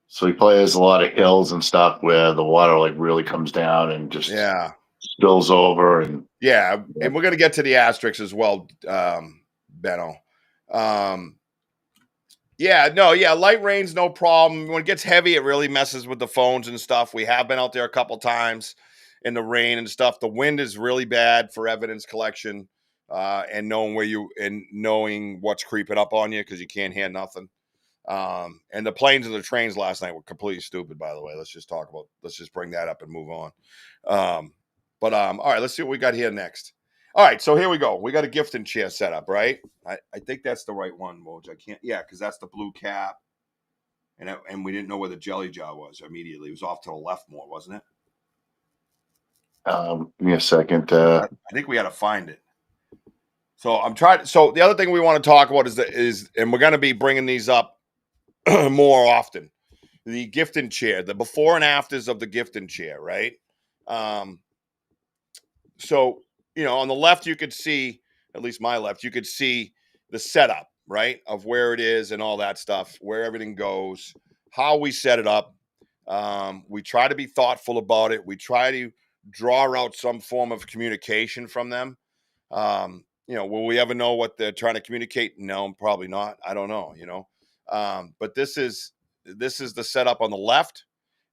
So he plays a lot of hills and stuff where the water like really comes down and just Yeah, spills over. And yeah, yeah. and we're gonna get to the asterisks as well, Benno. Yeah, no, yeah, light rain's no problem. When it gets heavy, it really messes with the phones and stuff. We have been out there a couple times in the rain and stuff. The wind is really bad for evidence collection and knowing what's creeping up on you because you can't hear nothing. And the planes and the trains last night were completely stupid, by the way. Let's just bring that up and move on. All right, let's see what we got here next. All right, so here we go. We got a gifting chair set up, right? I think that's the right one, Woj. I can't, yeah, because that's the blue cap. And we didn't know where the jelly jar was immediately. It was off to the left more, wasn't it? Give me a second. I think we had to find it. So I'm trying. So the other thing we want to talk about and we're going to be bringing these up more often. The gifting chair, the before and afters of the gifting chair, right? So, on the left, you could see, at least my left, you could see the setup, right? Of where it is and all that stuff, where everything goes, how we set it up. We try to be thoughtful about it. We try to draw out some form of communication from them. Will we ever know what they're trying to communicate? No, probably not. I don't know, but this is the setup on the left,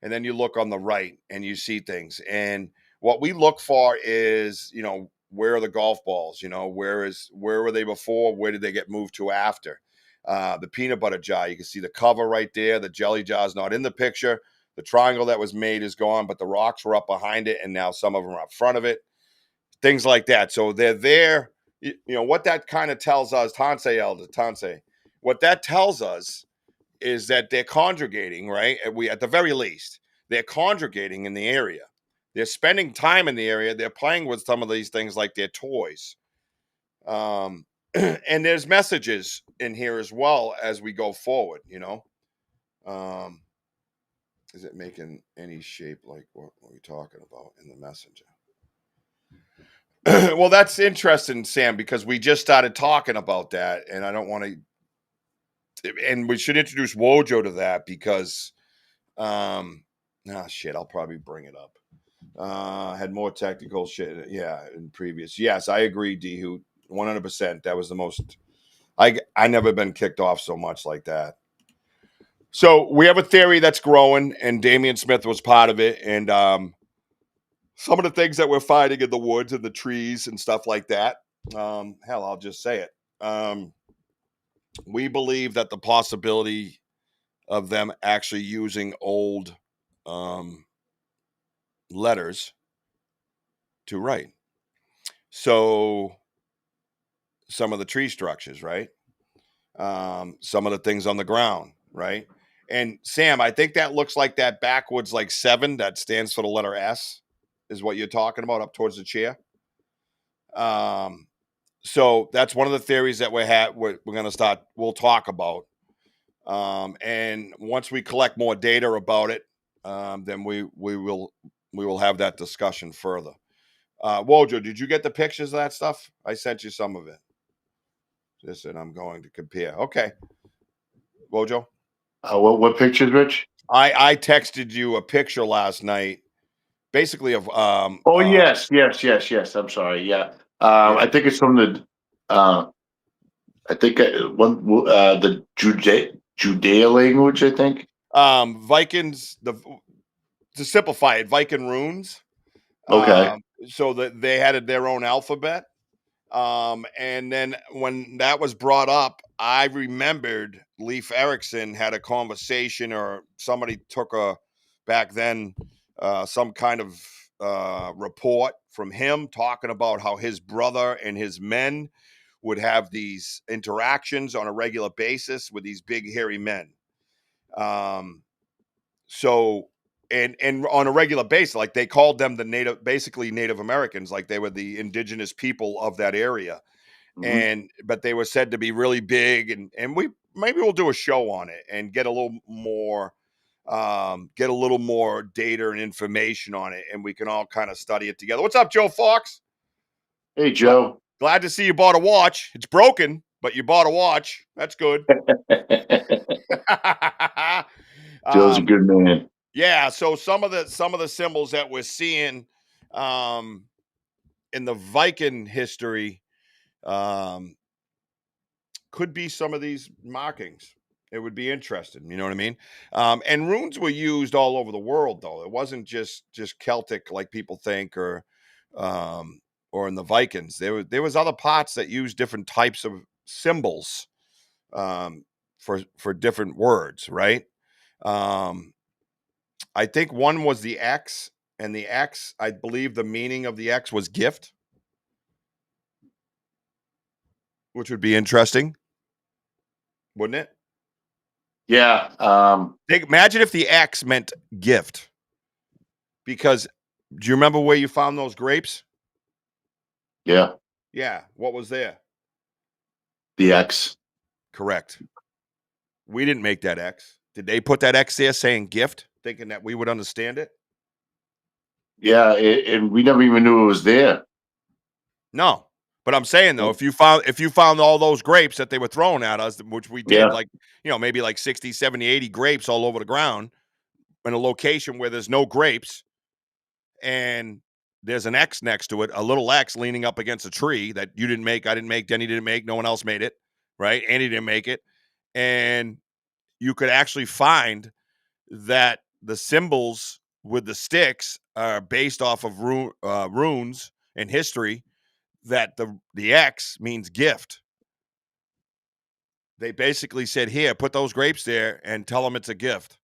and then you look on the right and you see things. And what we look for is, where are the golf balls? Where were they before? Where did they get moved to after? The peanut butter jar, you can see the cover right there. The jelly jar is not in the picture. The triangle that was made is gone, but the rocks were up behind it, and now some of them are up front of it. Things like that. So they're there. What that kind of tells us, Tanse, what that tells us is that they're congregating, right? At the very least, they're congregating in the area. They're spending time in the area. They're playing with some of these things like their toys. And there's messages in here as well as we go forward, Is it making any shape like what we're talking about in the messenger? Well, that's interesting, Sam, because we just started talking about that, and I don't want to. And we should introduce Wojo to that because, shit, I'll probably bring it up. Had more technical shit, yeah, in previous. Yes, I agree, Dihu, 100%. That was the most. I never been kicked off so much like that. So we have a theory that's growing, and Damian Smith was part of it, and some of the things that we're finding in the woods and the trees and stuff like that. Hell, I'll just say it. We believe that the possibility of them actually using old letters to write. So some of the tree structures, right? Some of the things on the ground, right? And Sam, I think that looks like that backwards, like 7, that stands for the letter S, is what you're talking about up towards the chair. So that's one of the theories that we're going to start. We'll talk about. And once we collect more data about it, then we will have that discussion further. Wojo, did you get the pictures of that stuff? I sent you some of it. Listen, I'm going to compare. Okay, Wojo. What pictures, Rich? I texted you a picture last night, basically of Oh yes. I'm sorry. Yeah. yeah. I think it's from the. I think the Judea language. I think. Vikings. To simplify it, Viking runes. Okay. So that they had their own alphabet. And then when that was brought up, I remembered Leif Erikson had a conversation, or somebody took back then some kind of report from him talking about how his brother and his men would have these interactions on a regular basis with these big hairy men. So and on a regular basis, like they called them basically Native Americans, like they were the indigenous people of that area. Mm-hmm. But they were said to be really big, and we'll do a show on it and get a little more data and information on it, and we can all kind of study it together. What's up, Joe Fox? Hey, Joe. Glad to see you bought a watch. It's broken, but you bought a watch. That's good. Joe's a good man. Yeah, so some of the symbols that we're seeing in the Viking history could be some of these markings. It would be interesting, you know what I mean? And runes were used all over the world, though. It wasn't just Celtic like people think, or in the Vikings. There was other parts that used different types of symbols for different words, right? I think one was the X, and the X, I believe the meaning of the X was gift, which would be interesting, wouldn't it? Yeah. Imagine if the X meant gift. Because do you remember where you found those grapes? Yeah. Yeah. What was there? The X. Correct. We didn't make that X. Did they put that X there saying gift, thinking that we would understand it? Yeah, and we never even knew it was there. No. But I'm saying though, if you found all those grapes that they were throwing at us, which we did, Yeah. like, maybe like 60, 70, 80 grapes all over the ground in a location where there's no grapes, and there's an X next to it, a little X leaning up against a tree that you didn't make, I didn't make, Denny didn't make, no one else made it, right? Andy didn't make it. And you could actually find that the symbols with the sticks are based off of runes and history, that the X means gift. They basically said, here, put those grapes there and tell them it's a gift.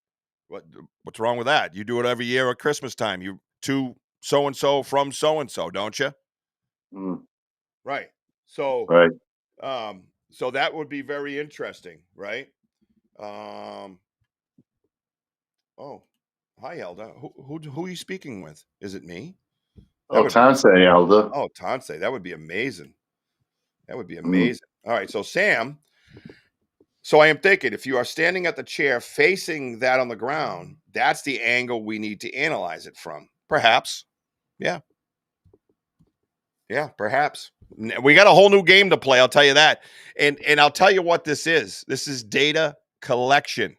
What's wrong with that? You do it every year at Christmas time. You to so-and-so from so-and-so, don't you? Mm, Right. So, right. so that would be very interesting, right? Um, oh, hi, Elda. Who are you speaking with? Is it me? That Oh, would be, Tanse, Elder. oh, Tanse. That would be amazing. That would be Mm, amazing. All right. So, Sam, so I am thinking, if you are standing at the chair facing that on the ground, that's the angle we need to analyze it from. Perhaps. Yeah. Yeah, perhaps. We got a whole new game to play, I'll tell you that. And I'll tell you what this is. This is data collection.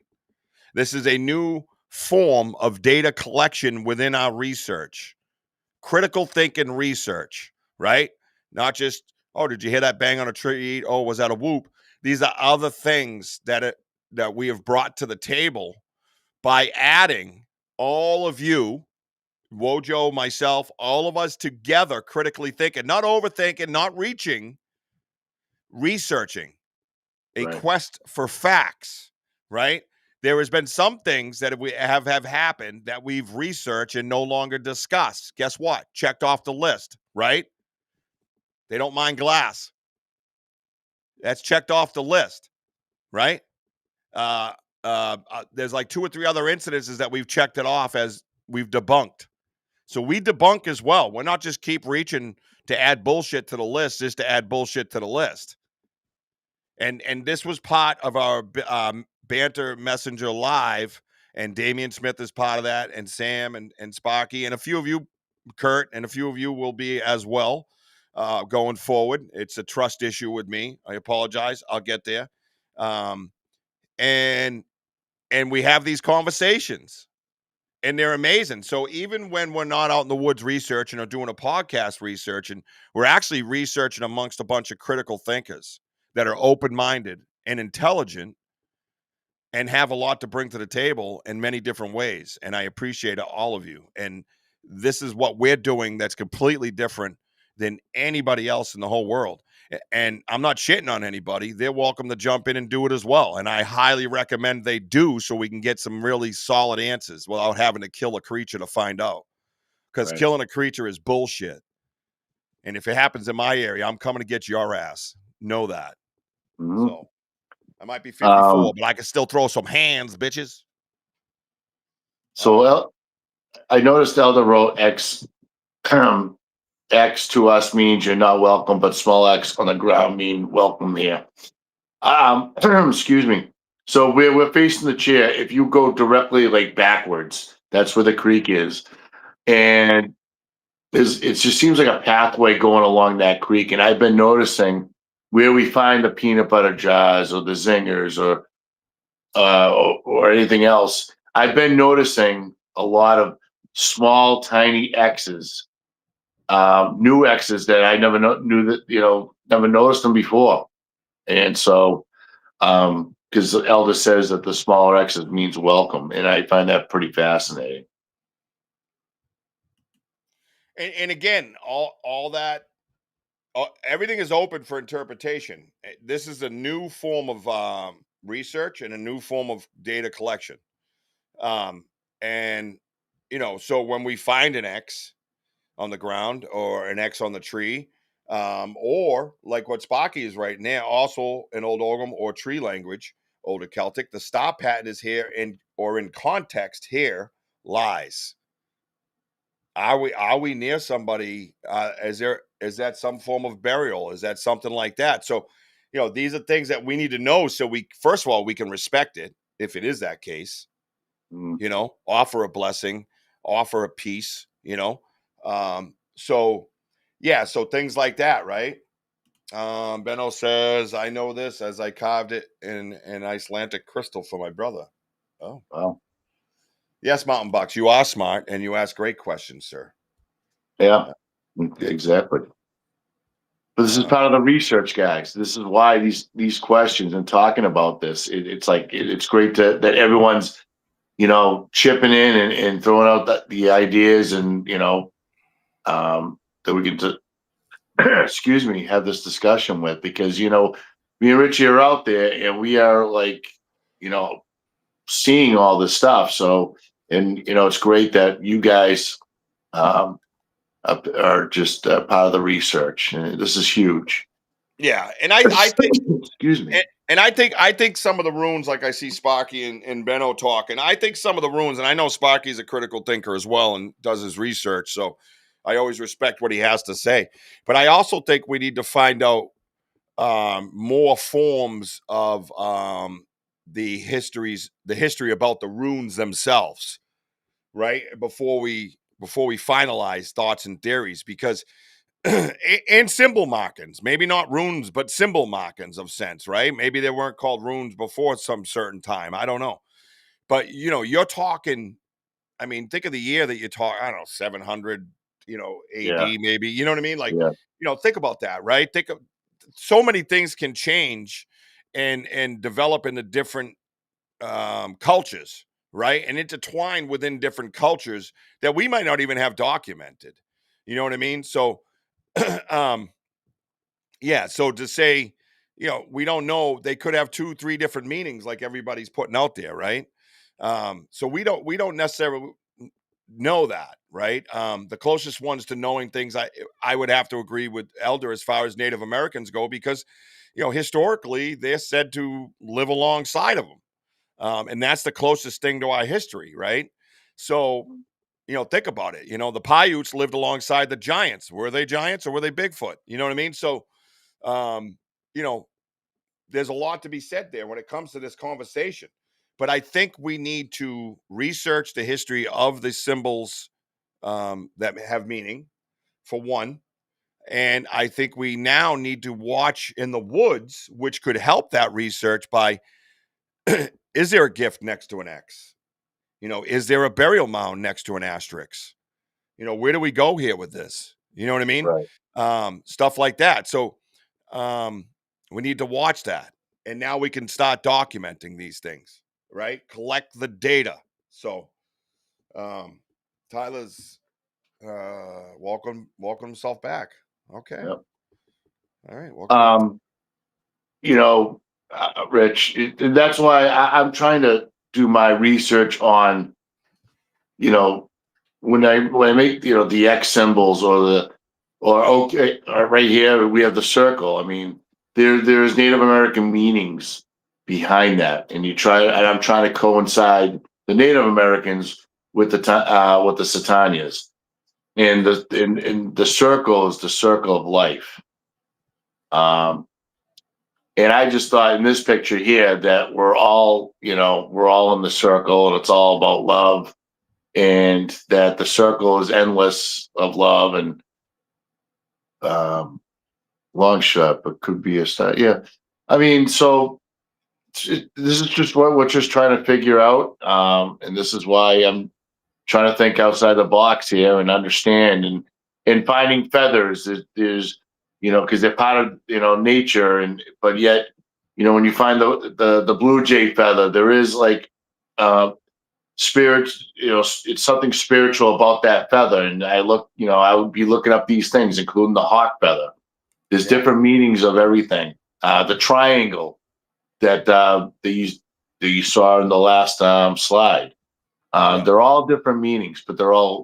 This is a new form of data collection within our research. Critical thinking research, right? Not just, oh, did you hear that bang on a tree? Oh, was that a whoop? These are other things that we have brought to the table by adding all of you, Wojo, myself, all of us together, critically thinking, not overthinking, not reaching, researching, a right. quest for facts, right? there has been some things that have happened that we've researched and no longer discuss. Guess what? Checked off the list, right? They don't mind glass. That's checked off the list, right? There's like 2 or 3 other incidences that we've checked it off as we've debunked. So we debunk as well. We're not just keep reaching to add bullshit to the list just to add bullshit to the list. And this was part of our Banter Messenger Live, and Damian Smith is part of that, and Sam and Sparky, and a few of you, Kurt, and a few of you will be as well going forward. It's a trust issue with me. I apologize. I'll get there. And we have these conversations, and they're amazing. So even when we're not out in the woods researching or doing a podcast researching, we're actually researching amongst a bunch of critical thinkers that are open-minded and intelligent and have a lot to bring to the table in many different ways. And I appreciate all of you. And this is what we're doing that's completely different than anybody else in the whole world. And I'm not shitting on anybody. They're welcome to jump in and do it as well. And I highly recommend they do, so we can get some really solid answers without having to kill a creature to find out. Because killing a creature is bullshit. And if it happens in my area, I'm coming to get your ass. Know that. Mm-hmm. So I might be 54, but I can still throw some hands, bitches. So I noticed Elder wrote X. X to us means you're not welcome, but small X on the ground mean welcome here. Excuse me. So we're facing the chair. If you go directly like backwards, that's where the creek is, and it just seems like a pathway going along that creek. And I've been noticing where we find the peanut butter jars or the zingers or anything else. I've been noticing a lot of small, tiny X's, new X's that I never knew that, never noticed them before. And so, because the elder says that the smaller X's means welcome, and I find that pretty fascinating. And again, all that, everything is open for interpretation. This is a new form of research and a new form of data collection. And so when we find an X on the ground or an X on the tree, or like what Sparky is right now, also in Old Ogham or tree language, Older Celtic, the star pattern is here in context here lies. Are we near somebody? Is that some form of burial? Is that something like that? So, these are things that we need to know. So first of all, we can respect it if it is that case. Offer a blessing, offer a peace. So things like that, right? Benno says, I know this as I carved it in an Icelandic crystal for my brother. Oh, wow. Yes, Mountain Bucks, you are smart and you ask great questions, sir. Yeah, exactly. But this is part of the research, guys. This is why these questions and talking about this, it's like it's great that everyone's chipping in and throwing out the ideas and that we can excuse me, have this discussion with, because me and Richie are out there and we are like seeing all this stuff. So it's great that you guys are just part of the research, and this is huge. Yeah, and I think, excuse me, and I think some of the runes, like I see Sparky and Benno talking, I think some of the runes, and I know Sparky's a critical thinker as well and does his research, so I always respect what he has to say. But I also think we need to find out more forms of the history about the runes themselves, right? Before we finalize thoughts and theories, because and symbol markings, maybe not runes, but symbol markings of sense, right? Maybe they weren't called runes before some certain time. I don't know. But, you're talking, I mean, think of the year that you talk, I don't know, 700, AD maybe, you know what I mean? Like, think about that, right? Think of so many things can change and develop into different cultures, right? And intertwine within different cultures that we might not even have documented. You know what I mean? So, so to say we don't know. They could have 2, 3 different meanings, like everybody's putting out there, right? So we don't necessarily know that, right? The closest ones to knowing things, I would have to agree with Elder as far as Native Americans go, because historically they're said to live alongside of them, and that's the closest thing to our history, right? So think about it. The Paiutes lived alongside the giants. Were they giants or were they Bigfoot? You know what I mean? So um, you know there's a lot to be said there when it comes to this conversation. But I think we need to research the history of the symbols that have meaning, for one. And I think we now need to watch in the woods, which could help that research by is there a gift next to an X? Is there a burial mound next to an asterisk? Where do we go here with this? You know what I mean? Right. Stuff like that. So um, we need to watch that. And now we can start documenting these things, right? Collect the data. So um, Tyler's welcome himself back. Okay. Yep. All right. Welcome back. You know, Rich, that's why I'm trying to do my research on, when I make, the X symbols or okay, right here we have the circle. I mean, there's Native American meanings behind that, and I'm trying to coincide the Native Americans with the Ci'Tanyas, and the circle is the circle of life. And I just thought in this picture here that we're all in the circle, and it's all about love, and that the circle is endless of love, and um, long shot, but could be a start. Yeah, I mean, so this is just what we're just trying to figure out, and this is why I'm trying to think outside the box here and understand, and finding feathers is because they're part of nature, and but yet when you find the blue jay feather, there is like spirit, it's something spiritual about that feather. And I would be looking up these things, including the hawk feather. There's different meanings of everything. The triangle that you saw in the last slide. They're all different meanings, but they're all,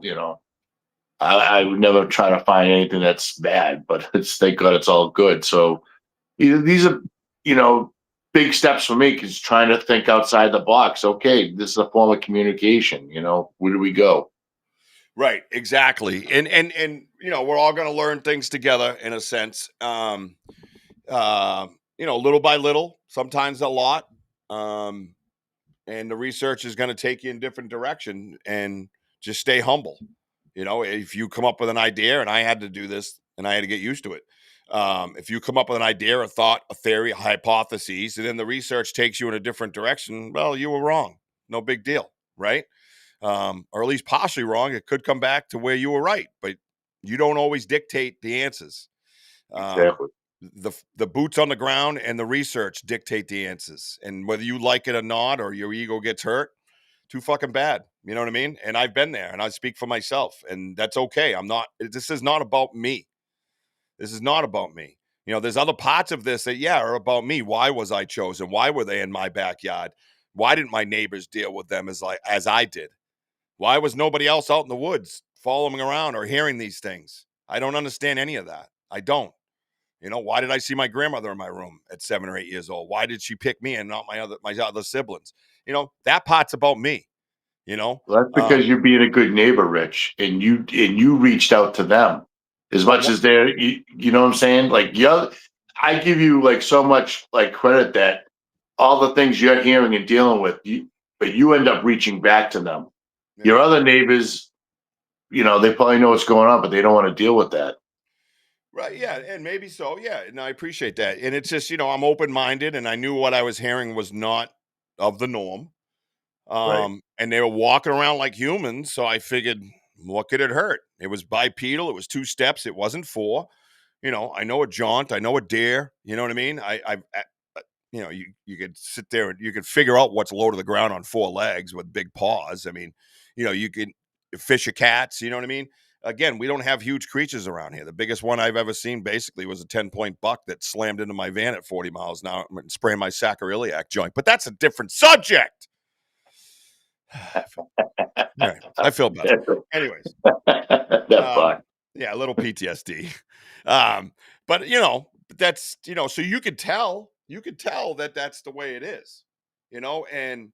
I would never try to find anything that's bad, but thank God it's all good. So these are, big steps for me, because trying to think outside the box. Okay, this is a form of communication. Where do we go? Right, exactly. And we're all going to learn things together in a sense. Little by little, sometimes a lot. And the research is going to take you in different direction, and just stay humble. If you come up with an idea, and I had to do this and I had to get used to it. If you come up with an idea, a thought, a theory, a hypothesis, and then the research takes you in a different direction, well, you were wrong. No big deal, right? Or at least partially wrong. It could come back to where you were right, but you don't always dictate the answers. Um, Exactly. the boots on the ground and the research dictate the answers, and whether you like it or not, or your ego gets hurt, too fucking bad. You know what I mean? And I've been there, and I speak for myself, and that's okay. This is not about me. This is not about me. There's other parts of this that, are about me. Why was I chosen? Why were they in my backyard? Why didn't my neighbors deal with them as I did? Why was nobody else out in the woods following around or hearing these things? I don't understand any of that. I don't. Why did I see my grandmother in my room at 7 or 8 years old? Why did she pick me and not my other siblings? That part's about me. Well, that's because you're being a good neighbor, Rich, and you reached out to them as Well, much as they're. You know what I'm saying? Like, I give you like so much like credit that all the things you're hearing and dealing with, but you end up reaching back to them. yeah. Your other neighbors, they probably know what's going on, but they don't want to deal with that. Right. Yeah. And maybe so. Yeah. And I appreciate that. And it's just, I'm open minded, and I knew what I was hearing was not of the norm. Right. And they were walking around like humans. So I figured, what could it hurt? It was bipedal. It was 2 steps. It wasn't 4. I know a jaunt. I know a dare. You know what I mean? You could sit there and you could figure out what's low to the ground on 4 legs with big paws. I mean, you could fish a cats. You know what I mean? again, we don't have huge creatures around here. The biggest one I've ever seen basically was a 10-point buck that slammed into my van at 40 miles an hour and spraying my sacroiliac joint. But that's a different subject. Right. I feel better. Anyways. That buck. Yeah, a little PTSD. But that's, so you could tell that that's the way it is, and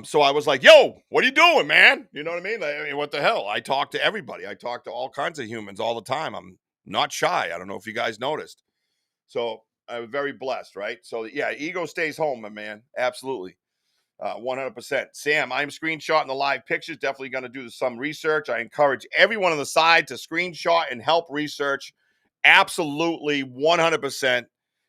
so I was like, yo, what are you doing, man? You know what I mean? I mean, what the hell? I talk to everybody. I talk to all kinds of humans all the time. I'm not shy. I don't know if you guys noticed. So I'm very blessed, right? So yeah, ego stays home, my man. Absolutely. 100%. Sam, I'm screenshotting the live pictures. Definitely going to do some research. I encourage everyone on the side to screenshot and help research. Absolutely, 100%.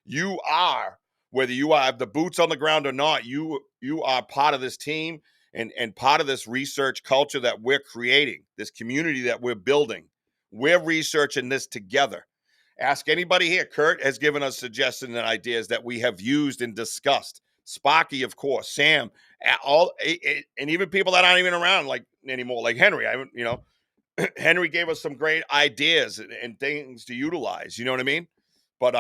You are, whether you have the boots on the ground or not, you are part of this team and part of this research culture that we're creating, this community that we're building. We're researching this together. Ask anybody here. Kurt has given us suggestions and ideas that we have used and discussed. Sparky, of course, Sam, and even people that aren't even around like anymore, like Henry. Henry gave us some great ideas and things to utilize. You know what I mean? But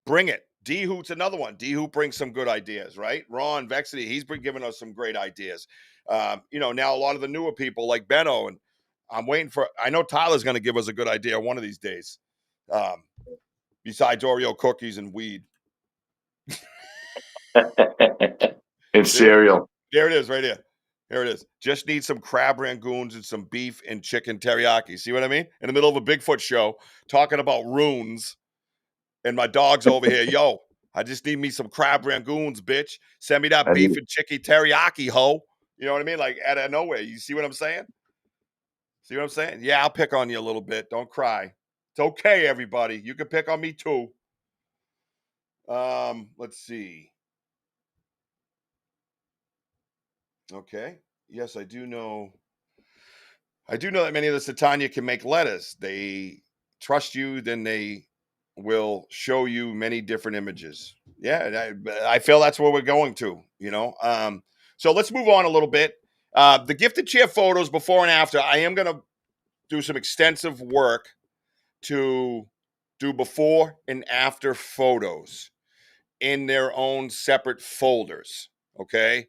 bring it. D Hoot's another one. D Hoot brings some good ideas, right? Ron Vexity, he's been giving us some great ideas. Now a lot of the newer people like Benno, and I'm waiting for. I know Tyler's going to give us a good idea one of these days. Besides Oreo cookies and weed. And cereal. There it is, right here. Here it is. Just need some crab rangoons and some beef and chicken teriyaki. See what I mean? In the middle of a Bigfoot show, talking about runes, and my dog's over here. Yo, I just need me some crab rangoons, bitch. Send me that beef and chicken teriyaki, ho. You know what I mean? Like out of nowhere. You see what I'm saying? See what I'm saying? Yeah, I'll pick on you a little bit. Don't cry. It's okay, everybody. You can pick on me too. Let's see. Okay. Yes, I do know. I do know that many of the Ci'Tanya can make letters. They trust you, then they will show you many different images. Yeah, I feel that's where we're going to, So let's move on a little bit. The gifted chair photos before and after, I am going to do some extensive work to do before and after photos in their own separate folders. Okay.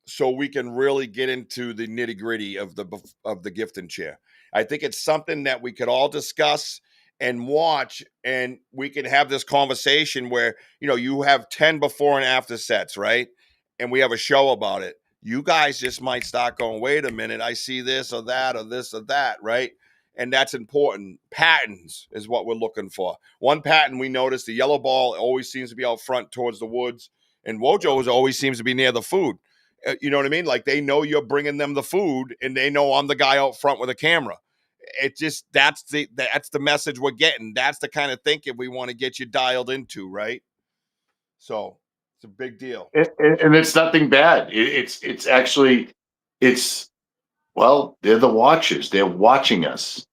So we can really get into the nitty gritty of the gifting chair. I think it's something that we could all discuss and watch, and we can have this conversation where, you have 10 before and after sets, right? And we have a show about it. You guys just might start going, wait a minute, I see this or that or this or that, right? And that's important. Patterns is what we're looking for. One pattern we noticed, the yellow ball always seems to be out front towards the woods, and Wojo's always seems to be near the food. You know what I mean? Like they know you're bringing them the food, and they know I'm the guy out front with a camera. It just that's the message we're getting. That's the kind of thinking we want to get you dialed into, right? So it's a big deal, and it's nothing bad. It's actually well, they're the watchers. They're watching us.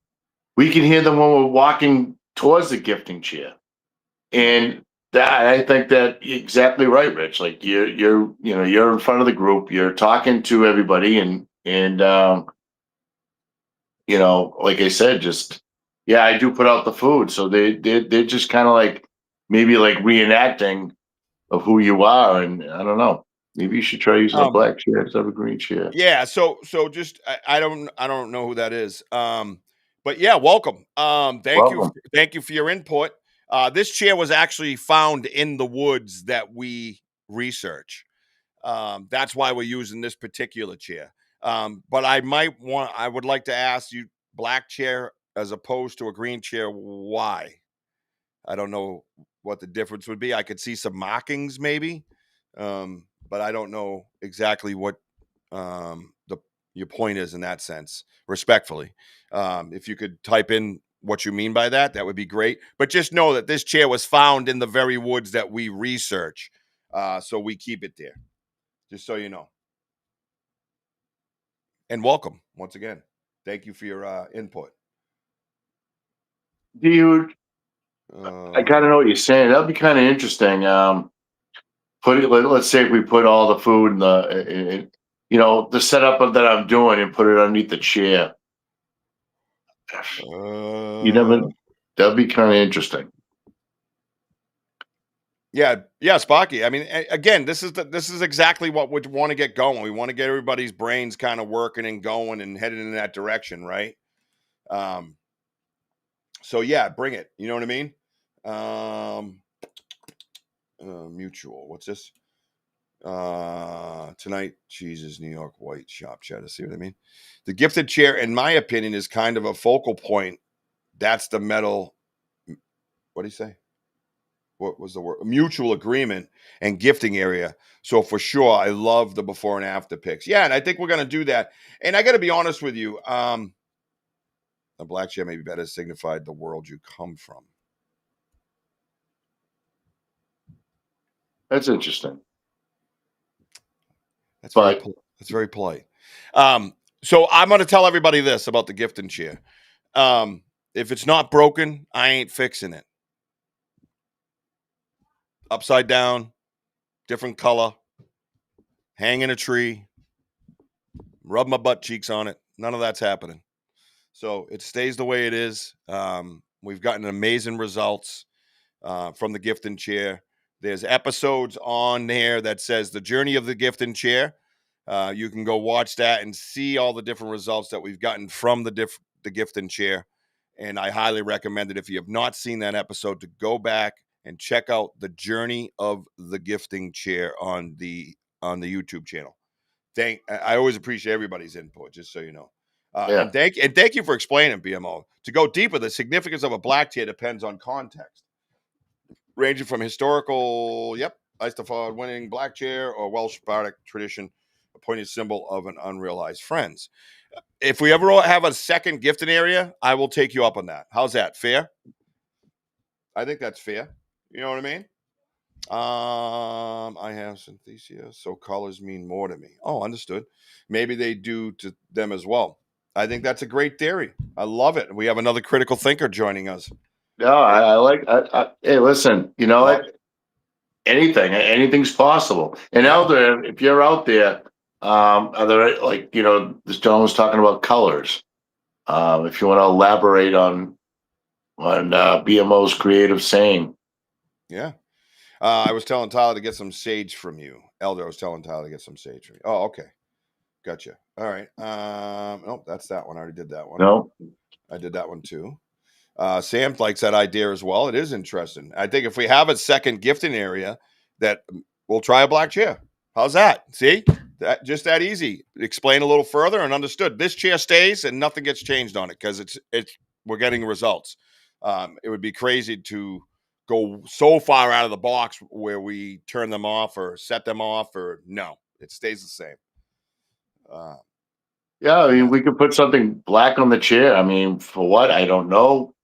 We can hear them when we're walking towards the gifting chair, and that I think that exactly right, Rich. Like you're in front of the group. You're talking to everybody, and like I said, I do put out the food, so they're just kind of like maybe like reenacting of who you are, and I don't know. Maybe you should try using a black chair instead of a green chair. Yeah. So just I don't know who that is. But yeah, welcome. Thank you for your input. This chair was actually found in the woods that we research. That's why we're using this particular chair. But I would like to ask you, black chair as opposed to a green chair, why? I don't know what the difference would be. I could see some markings maybe, but I don't know exactly what your point is in that sense, respectfully. If you could type in what you mean by that, that would be great. But just know that this chair was found in the very woods that we research. So we keep it there, just so you know. And welcome once again. Thank you for your input. Dude, I kind of know what you're saying. That'd be kind of interesting. Let's say if we put all the food in the setup that I'm doing and put it underneath the chair. You never. That'd be kind of interesting. Yeah, Sparky. I mean, again, this is exactly what we want to get going. We want to get everybody's brains kind of working and going and headed in that direction, right? So yeah, bring it. You know what I mean? Mutual. What's this? Tonight, Jesus, New York White Shop Cheddar. See what I mean? The gifted chair, in my opinion, is kind of a focal point. That's the metal. What do you say? What was the word? Mutual agreement and gifting area. So for sure, I love the before and after pics. Yeah, and I think we're gonna do that. And I got to be honest with you. A black chair may be better signified the world you come from. That's interesting. That's very polite. So I'm going to tell everybody this about the gifting chair. If it's not broken, I ain't fixing it. Upside down, different color, hang in a tree, rub my butt cheeks on it. None of that's happening. So it stays the way it is. We've gotten amazing results from the gifting chair. There's episodes on there that says the journey of the gifting chair. You can go watch that and see all the different results that we've gotten from the gifting chair. And I highly recommend it, if you have not seen that episode, to go back and check out the journey of the gifting chair on the YouTube channel. I always appreciate everybody's input, just so you know. And thank you for explaining, BMO. To go deeper, the significance of a black chair depends on context, ranging from historical, Eisteddfod winning black chair, or Welsh bardic tradition, a pointed symbol of an unrealized friends. If we ever have a second gifting area, I will take you up on that. How's that? Fair? I think that's fair. You know what I mean? I have synthesia, so colors mean more to me. Oh, understood. Maybe they do to them as well. I think that's a great theory. I love it. We have another critical thinker joining us. No, I like. Hey, listen. You know what? Anything's possible. And Elder, if you're out there, are there, like, this gentleman was talking about colors. If you want to elaborate on BMO's creative saying. Yeah. I was telling Tyler to get some sage from you. Elder, I was telling Tyler to get some sage from you. Oh, okay. Gotcha. All right. Nope, that's that one. I already did that one. No. I did that one too. Sam likes that idea as well. It is interesting. I think if we have a second gifting area, that we'll try a black chair. How's that? See? Just that easy. Explain a little further and understood. This chair stays and nothing gets changed on it because we're getting results. It would be crazy to go so far out of the box where we turn them off or set them off, or no, it stays the same. Yeah, I mean, we could put something black on the chair. I mean, for what? I don't know.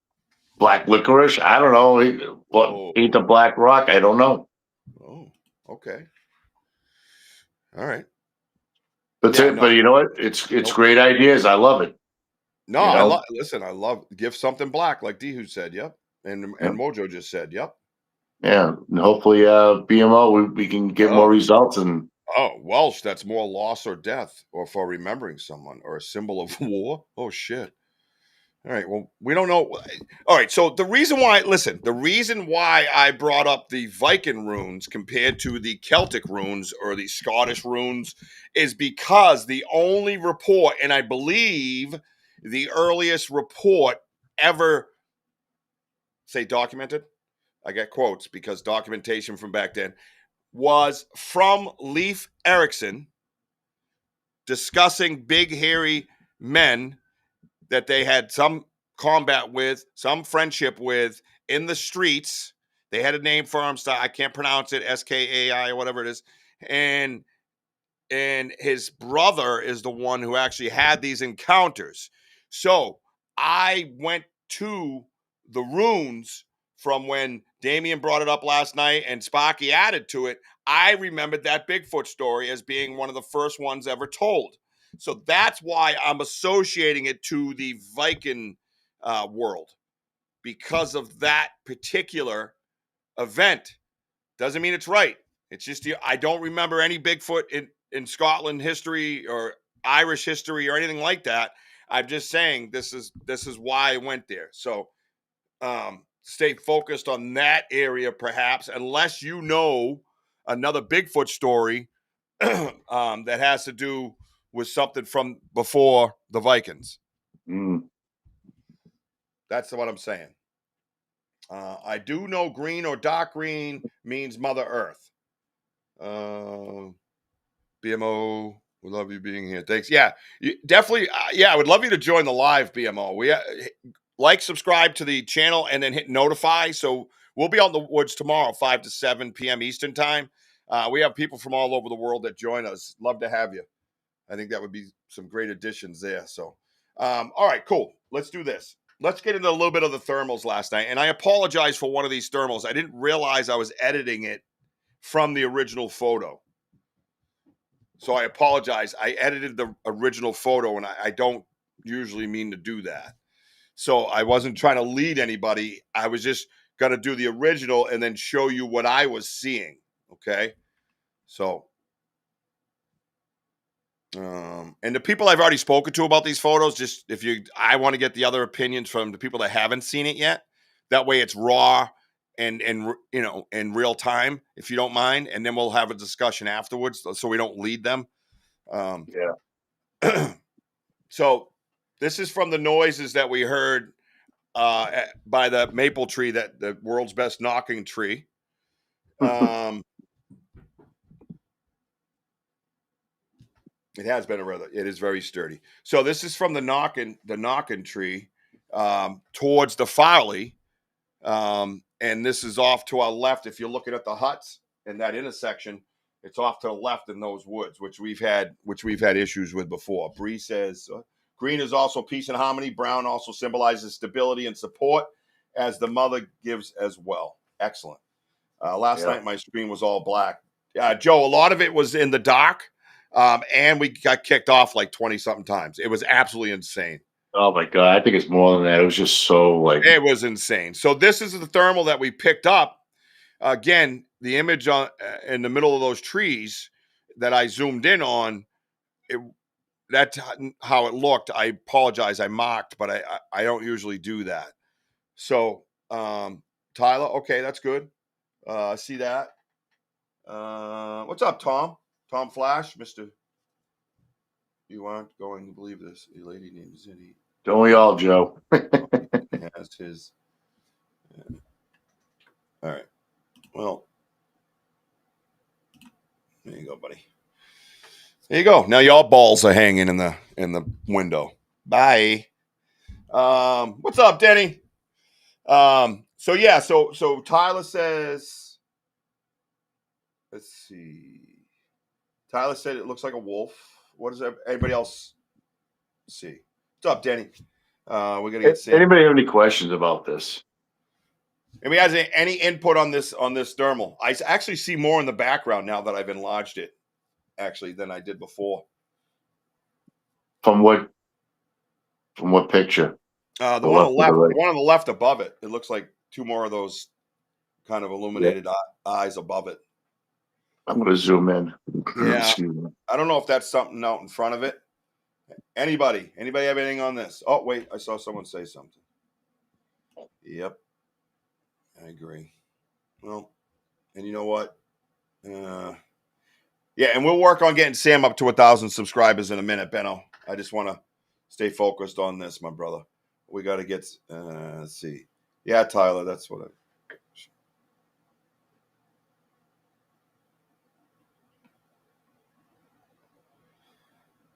Black licorice? I don't know. What? Eat the black rock? I don't know. Oh, okay. All right. But you know what? It's great ideas. I love it. No, I love give something black, like Dihu said. Yep. And Mojo just said, yep. Yeah. And hopefully BMO we can get more results. And Welsh, that's more loss or death, or for remembering someone, or a symbol of war. Oh shit. All right. Well, we don't know. All right. So the reason why I brought up the Viking runes compared to the Celtic runes or the Scottish runes is because the only report, and I believe the earliest report ever, say documented, I get quotes because documentation from back then, was from Leif Erikson discussing big hairy men that they had some combat with, some friendship with in the streets. They had a name for him. I can't pronounce it, SKAI or whatever it is. And his brother is the one who actually had these encounters. So I went to the runes from when Damien brought it up last night and Sparky added to it. I remembered that Bigfoot story as being one of the first ones ever told. So that's why I'm associating it to the Viking world, because of that particular event. Doesn't mean it's right. It's just I don't remember any Bigfoot in Scotland history or Irish history or anything like that. I'm just saying this is why I went there. So stay focused on that area, perhaps, unless you know another Bigfoot story that has to do with something from before the Vikings. That's what I'm saying. I do know green or dark green means Mother Earth. BMO, we love you being here. Thanks. Yeah, definitely. Yeah, I would love you to join the live, BMO. We like, subscribe to the channel, and then hit notify. So we'll be out in the woods tomorrow, 5 to 7 p.m. Eastern time. We have people from all over the world that join us. Love to have you. I think that would be some great additions there. So, all right, cool. Let's do this. Let's get into a little bit of the thermals last night. And I apologize for one of these thermals. I didn't realize I was editing it from the original photo. So I apologize. I edited the original photo, and I don't usually mean to do that. So I wasn't trying to lead anybody. I was just going to do the original and then show you what I was seeing. Okay. So, and the people I've already spoken to about these photos, just I want to get the other opinions from the people that haven't seen it yet. That way it's raw and you know, in real time, if you don't mind. And then we'll have a discussion afterwards so we don't lead them. Yeah. So this is from the noises that we heard by the maple tree, that the world's best knocking tree. It has been it is very sturdy. So this is from the knocking tree towards the Farley. And this is off to our left. If you're looking at the huts in that intersection, it's off to the left in those woods, which we've had issues with before. Bree says green is also peace and harmony. Brown also symbolizes stability and support, as the mother gives as well. Excellent. Last night my screen was all black. Joe, a lot of it was in the dark, and we got kicked off like 20 something times. It was absolutely insane. Oh my God, I think it's more than that. It was just so like, it was insane. So this is the thermal that we picked up. Again, the image in the middle of those trees that I zoomed in on, that's how it looked. I apologize. I mocked, but I don't usually do that. So, Tyler, okay, that's good. See that. What's up, Tom? Tom Flash, Mr. You aren't going to believe this. A lady named Zinni. Don't we all, Joe? Has his. All right. Well, there you go, buddy. There you go. Now y'all balls are hanging in the window. Bye. What's up, Denny? So yeah, so Tyler says, let's see. Tyler said it looks like a wolf. What does anybody else see? What's up, Denny? We're gonna get anybody have any questions about this? Anybody has any input on this thermal? I actually see more in the background now that I've enlarged it, actually, than I did before. From what picture? The one on the left, the one on the left above it. It looks like two more of those kind of illuminated eyes above it. I'm going to zoom in. Yeah, I don't know if that's something out in front of it. Anybody have anything on this? Oh, wait, I saw someone say something. Yep, I agree. Well, and you know what? Yeah, and we'll work on getting Sam up to 1,000 subscribers in a minute, Benno. I just want to stay focused on this, my brother. We got to get, let's see. Yeah, Tyler, that's what I.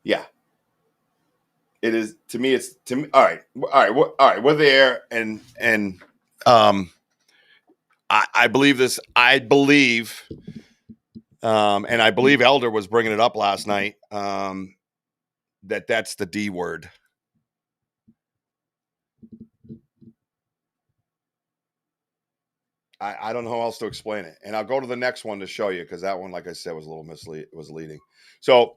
Yeah. It is, to me, it's, to me, all right, we're there, and I believe this, and I believe Elder was bringing it up last night, that's the D word. I don't know how else to explain it. And I'll go to the next one to show you, because that one, like I said, was a little misleading. So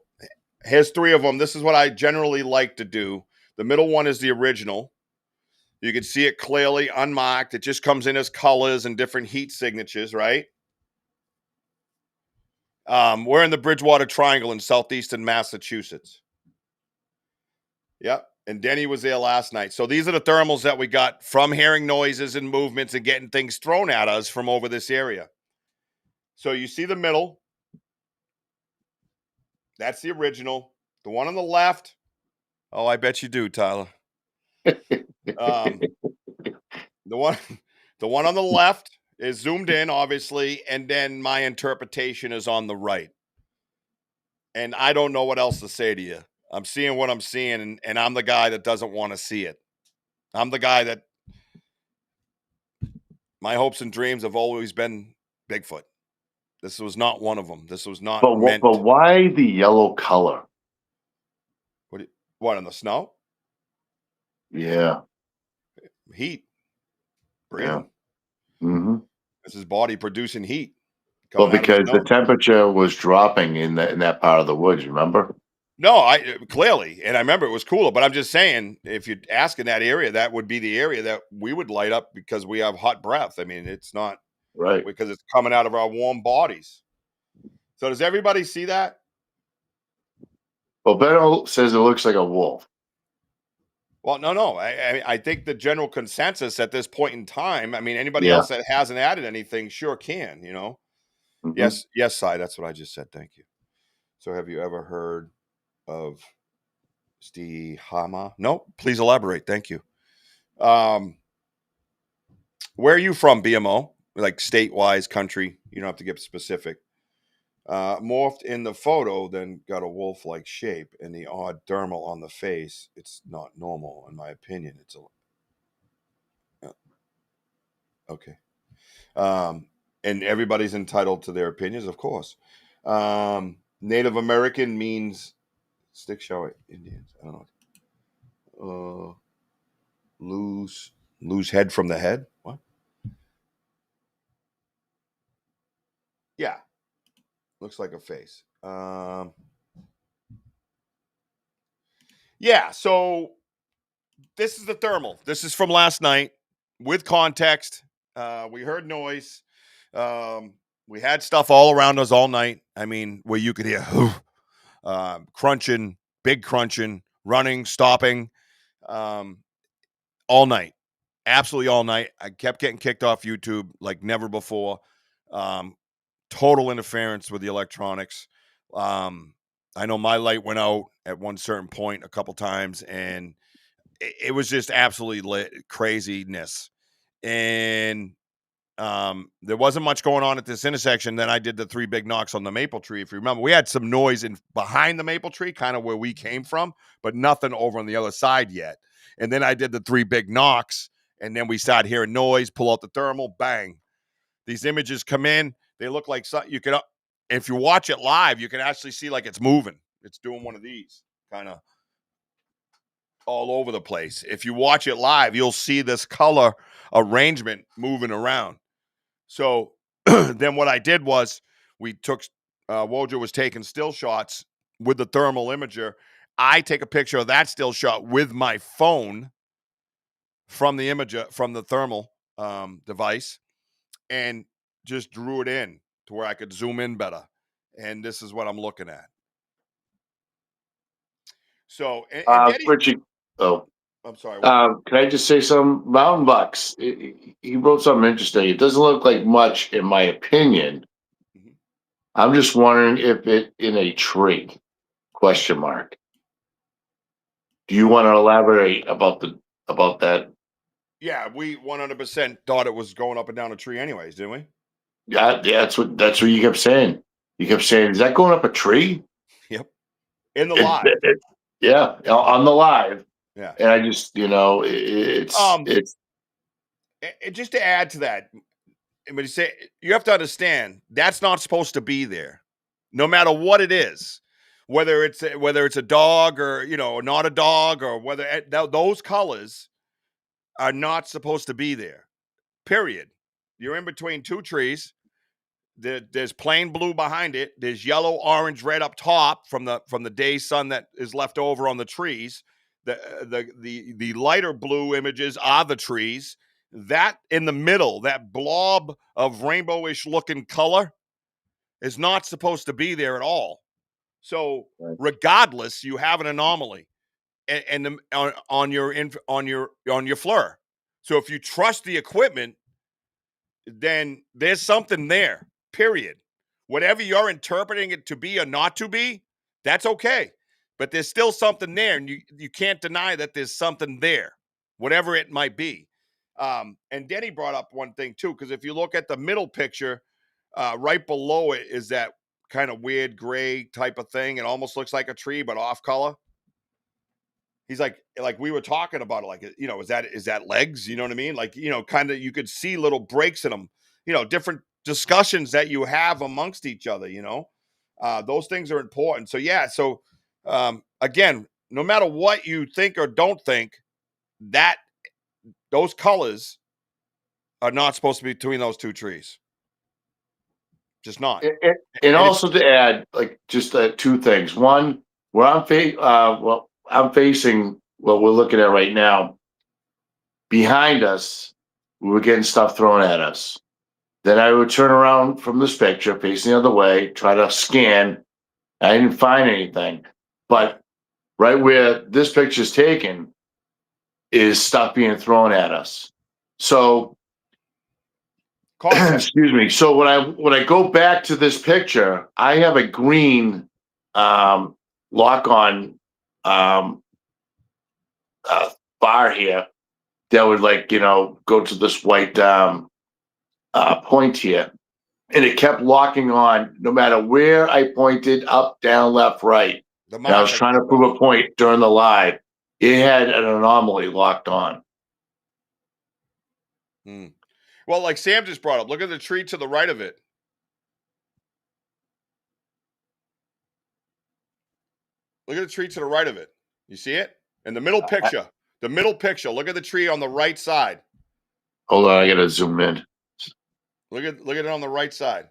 here's three of them. This is what I generally like to do. The middle one is the original. You can see it clearly unmarked. It just comes in as colors and different heat signatures, right? We're in the Bridgewater Triangle in southeastern Massachusetts. Yep. And Denny was there last night. So these are the thermals that we got from hearing noises and movements and getting things thrown at us from over this area. So you see the middle. That's the original. The one on the left. Oh, I bet you do, Tyler. The one on the left is zoomed in, obviously, and then my interpretation is on the right. And I don't know what else to say to you. I'm seeing what I'm seeing, and I'm the guy that doesn't want to see it. I'm the guy that my hopes and dreams have always been Bigfoot. This was not one of them. This was not meant. But why the yellow color? What, in the snow? Yeah. Heat. Breathing. Yeah. Mm-hmm. This is body producing heat. Well, because the temperature was dropping in that part of the woods, remember? No, I clearly, and I remember it was cooler, but I'm just saying, if you ask in that area, that would be the area that we would light up because we have hot breath. I mean, it's not right because it's coming out of our warm bodies. So does everybody see that? Well, Beto says it looks like a wolf. Well, no. I think the general consensus at this point in time, I mean, anybody else that hasn't added anything sure can, you know? Mm-hmm. Yes, Cy, that's what I just said. Thank you. So have you ever heard of Ci'Tanya? No, please elaborate. Thank you. Where are you from, BMO? Like state-wise, country? You don't have to get specific. Morphed in the photo, then got a wolf-like shape and the odd dermal on the face. It's not normal, in my opinion. It's okay. And everybody's entitled to their opinions, of course. Native American means stick show Indians. I don't know. Lose head from the head. What? Yeah. Looks like a face. Yeah, so this is the thermal. This is from last night with context. We heard noise. We had stuff all around us all night. I mean, where you could hear crunching, big crunching, running, stopping, all night. Absolutely all night. I kept getting kicked off YouTube like never before. Total interference with the electronics. I know my light went out at one certain point a couple times, and it was just absolutely lit craziness. And there wasn't much going on at this intersection. Then I did the 3 big knocks on the maple tree. If you remember, we had some noise in behind the maple tree, kind of where we came from, but nothing over on the other side yet. And then I did the 3 big knocks, and then we started hearing noise, pull out the thermal, bang. These images come in. They look like something you can, if you watch it live, you can actually see like it's moving. It's doing one of these kind of all over the place. If you watch it live, you'll see this color arrangement moving around. So then what I did was we took, Wojciech was taking still shots with the thermal imager. I take a picture of that still shot with my phone from the imager, from the thermal device, and just drew it in to where I could zoom in better. And this is what I'm looking at. So, and Richie, I'm sorry. Can I just say some mountain bucks? He wrote something interesting. It doesn't look like much, in my opinion. Mm-hmm. I'm just wondering if it in a tree? Question mark. Do you want to elaborate about that? Yeah, we 100% thought it was going up and down a tree, anyways, didn't we? Yeah, that's what you kept saying. You kept saying, "Is that going up a tree?" Yep. In the live. Yeah, on the live. Yeah. And I just, it's just to add to that, but you have to understand that's not supposed to be there, no matter what it is, whether it's a dog or not a dog, or whether those colors are not supposed to be there. Period. You're in between 2 trees. There's plain blue behind it. There's yellow, orange, red up top from the day sun that is left over on the trees. The lighter blue images are the trees. That in the middle, that blob of rainbowish looking color, is not supposed to be there at all. So Right. regardless, you have an anomaly and on your FLIR. So if you trust the equipment, then there's something there. Period. Whatever you're interpreting it to be or not to be, that's okay. But there's still something there, and you can't deny that there's something there, whatever it might be. And Denny brought up one thing too, because if you look at the middle picture, right below it is that kind of weird gray type of thing. It almost looks like a tree, but off color. He's like we were talking about it, like, is that legs? You know what I mean? Like, kind of, you could see little breaks in them, different discussions that you have amongst each other, those things are important. So, yeah. So, again, no matter what you think or don't think, that those colors are not supposed to be between those two trees. Just not. And also to add, like, just two things. One, where I'm facing what we're looking at right now. Behind us, we were getting stuff thrown at us. Then I would turn around from this picture, facing the other way, try to scan. I didn't find anything. But right where this picture is taken is stuff being thrown at us. So, excuse me. So when I go back to this picture, I have a green lock-on bar here that would, like, go to this white point here, and it kept locking on no matter where I pointed, up, down, left, right. And I was trying to prove a point during the live. It had an anomaly locked on. Well, like Sam just brought up, look at the tree to the right of it. Look at the tree to the right of it. You see it? In the middle picture. The middle picture. Look at the tree on the right side. Hold on, I gotta zoom in. Look at it on the right side.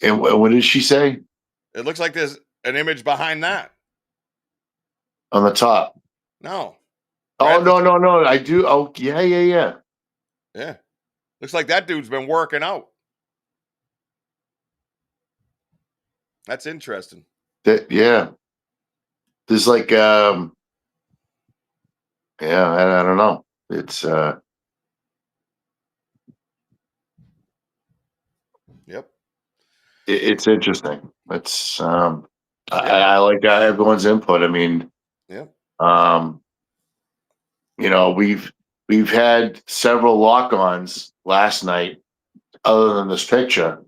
And what did she say? It looks like there's an image behind that. On the top. No. Oh, no. I do. Oh, yeah. Yeah. Looks like that dude's been working out. That's interesting. Yeah. There's like, yeah, I don't know. It's, yep. It's interesting. It's, I like everyone's input. I mean, yeah. We've had several lock-ons last night, other than this picture,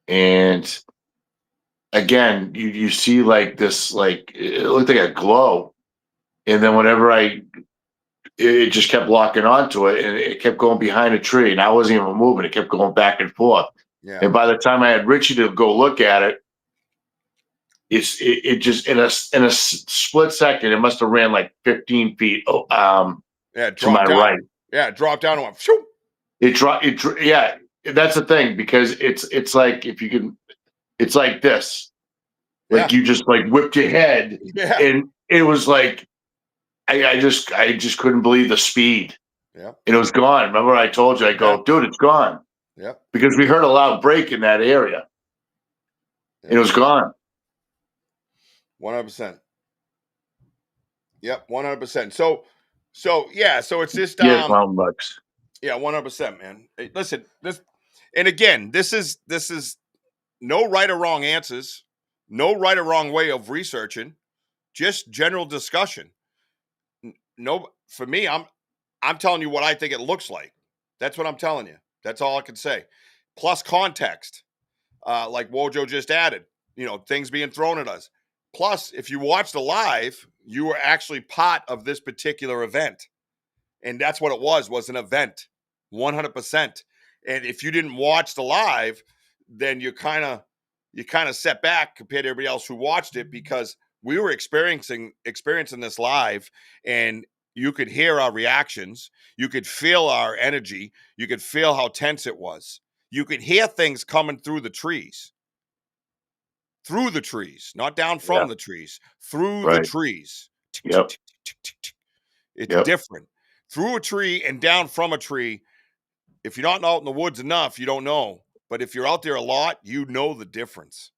and again, you see like this, like, it looked like a glow, and then whenever it just kept locking onto it, and it kept going behind a tree, and I wasn't even moving. It kept going back and forth. Yeah. And by the time I had Richie to go look at it, it just in a split second, it must have ran like 15 feet. To my right. Yeah, it dropped down and went. Shoo! Yeah, that's the thing, because it's like, if you can, it's like this, like, you just like whipped your head, and it was like, I just couldn't believe the speed. Yeah, and it was gone. Remember, I told you, I go, dude, it's gone. Yeah, because we heard a loud break in that area. It was gone. 100%. Yep, 100%. So yeah, so it's just Mountain bucks. Yeah, 100%, man. Hey, listen, and again, this is no right or wrong answers, no right or wrong way of researching, just general discussion. No, for me, I'm telling you what I think it looks like. That's what I'm telling you. That's all I can say. Plus context, like Wojo just added, things being thrown at us. Plus, if you watched the live, you were actually part of this particular event. And that's what it was an event, 100%. And if you didn't watch the live, then you kind of set back compared to everybody else who watched it, because we were experiencing this live, and you could hear our reactions. You could feel our energy. You could feel how tense it was. You could hear things coming through the trees, not down from the trees, through the trees. Yep. It's different. Through a tree and down from a tree. If you're not out in the woods enough, you don't know. But if you're out there a lot, you know the difference.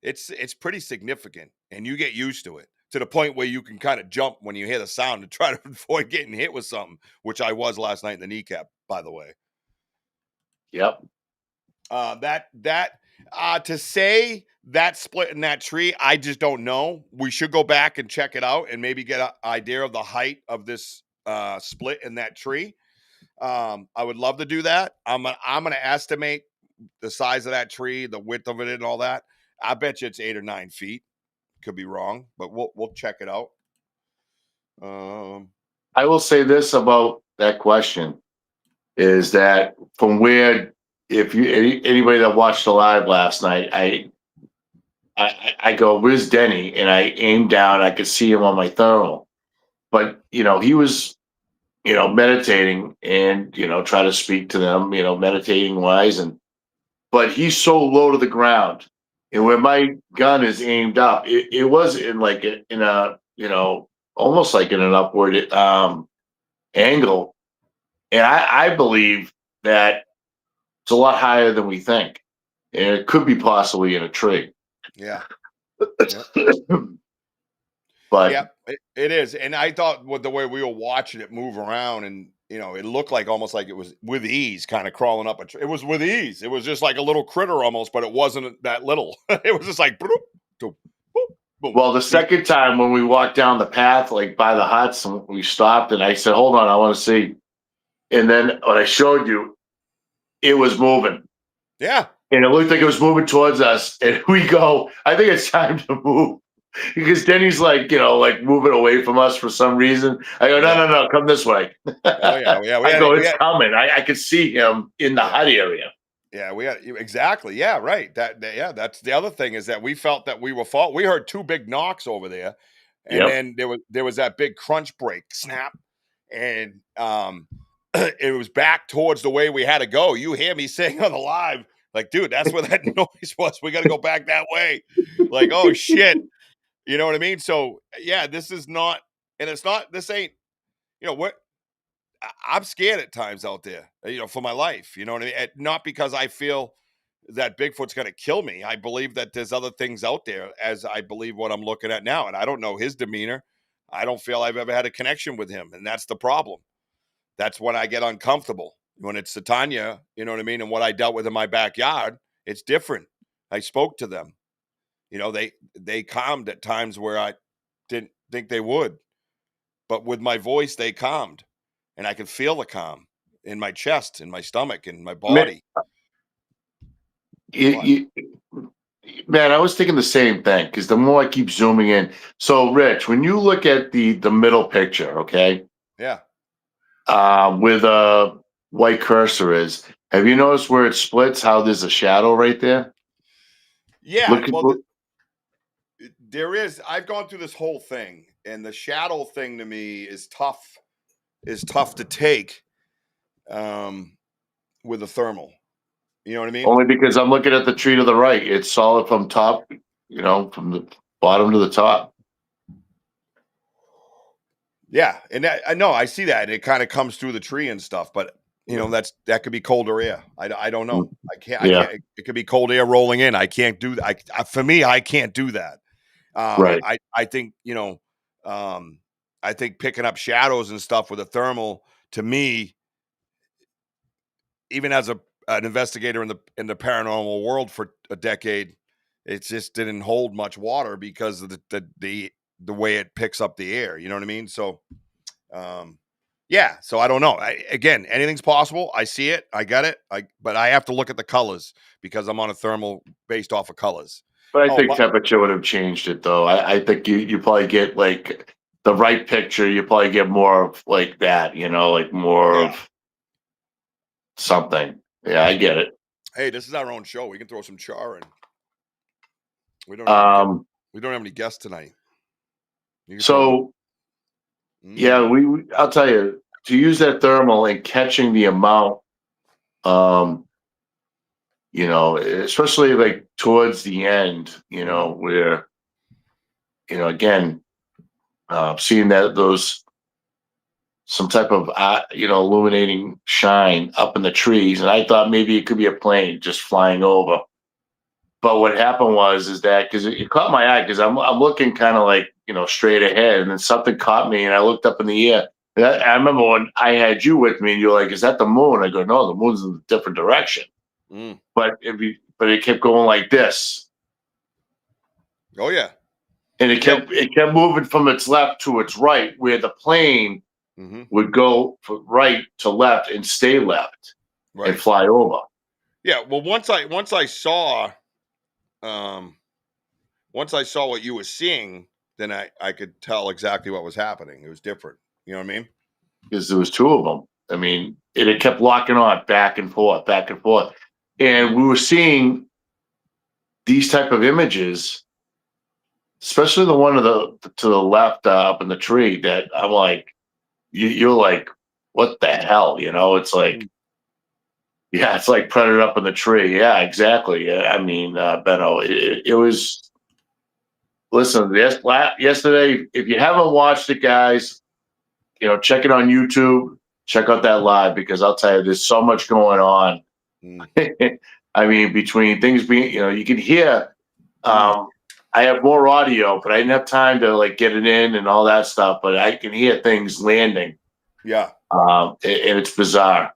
It's pretty significant, and you get used to it to the point where you can kind of jump when you hear the sound to try to avoid getting hit with something, which I was last night in the kneecap, by the way. Yep. To say that split in that tree, I just don't know. We should go back and check it out and maybe get an idea of the height of this split in that tree. I would love to do that. I'm gonna estimate the size of that tree, the width of it, and all that. I bet you it's 8 or 9 feet. Could be wrong, but we'll check it out. I will say this about that question is that from where, if you anybody that watched the live last night, I go, where's Denny? And I aimed down, I could see him on my thermal. But he was, meditating and try to speak to them, meditating wise, but he's so low to the ground. And where my gun is aimed up, it was in like in a, almost like in an upward angle. And I believe that it's a lot higher than we think. And it could be possibly in a tree. Yeah. But yeah, it is. And I thought with the way we were watching it move around, and it looked like almost like it was with ease kind of crawling up a tree. It was with ease. It was just like a little critter almost, but it wasn't that little. It was just like boop, boop, boop. Well, the second time when we walked down the path, like by the huts, and we stopped, and I said, hold on, I want to see. And then when I showed you, it was moving. Yeah. And it looked like it was moving towards us. And we go, I think it's time to move. Because Denny's like, like moving away from us for some reason. I go, no, come this way. Oh, yeah. I go, it's coming. I could see him in the hut area. Yeah, we had exactly. Yeah, right. That's the other thing is that we felt that we were fault. We heard 2 big knocks over there, and then there was that big crunch break snap, and it was back towards the way we had to go. You hear me saying on the live, like, dude, that's where that noise was. We got to go back that way. Like, oh shit, you know what I mean? So yeah, this is not, and it's not. This ain't. What. I'm scared at times out there, for my life. You know what I mean? Not because I feel that Bigfoot's going to kill me. I believe that there's other things out there, as I believe what I'm looking at now. And I don't know his demeanor. I don't feel I've ever had a connection with him. And that's the problem. That's when I get uncomfortable. When it's Ci'Tanya, you know what I mean? And what I dealt with in my backyard, it's different. I spoke to them. They calmed at times where I didn't think they would. But with my voice, they calmed. And I could feel the calm in my chest, in my stomach, in my body. Man, I was thinking the same thing because the more I keep zooming in. So, Rich, when you look at the middle picture, okay? Yeah. With a white cursor is, have you noticed where it splits, how there's a shadow right there? Yeah. There is. I've gone through this whole thing, and the shadow thing to me is tough to take with a thermal. You know what I mean? Only because I'm looking at the tree to the right. It's solid from top, from the bottom to the top. Yeah, and I know I see that, and it kind of comes through the tree and stuff. But that could be colder air. I don't know. I can't. It could be cold air rolling in. I can't do that. For me, I can't do that. Right. I think I think picking up shadows and stuff with a thermal, to me, even as an investigator in the paranormal world for a decade, it just didn't hold much water because of the way it picks up the air. You know what I mean? So, So I don't know. Again, anything's possible. I see it. I get it. But I have to look at the colors because I'm on a thermal based off of colors. But I think temperature would have changed it, though. I think you probably get like the right picture. You probably get more of like that, like more of something. Yeah, I get it. Hey, this is our own show. We can throw some char in. We don't have any guests tonight. So, yeah, I'll tell you, to use that thermal and catching the amount, especially like towards the end, where, again, seeing those some type of illuminating shine up in the trees, and I thought maybe it could be a plane just flying over. But what happened is that because it caught my eye because I'm looking kind of like straight ahead, and then something caught me, and I looked up in the air. And I remember when I had you with me, and you're like, "Is that the moon?" I go, "No, the moon's in a different direction." Mm. But it kept going like this, Oh yeah. and it kept moving from its left to its right, where the plane would go from right to left and stay left and fly over. Yeah. Well, once I saw what you were seeing, then I could tell exactly what was happening. It was different. You know what I mean? Because there was two of them. I mean, it kept locking on back and forth, and we were seeing these type of images, especially the one to the left up in the tree. That I'm like, you're like, what the hell? It's like, yeah, it's like predator up in the tree. Yeah, exactly. Yeah, I mean, Benno, it was. Listen, yesterday, if you haven't watched it, guys, check it on YouTube. Check out that live because I'll tell you, there's so much going on. I mean, between things being, you can hear. I have more audio, but I didn't have time to like get it in and all that stuff. But I can hear things landing. Yeah. And it's bizarre.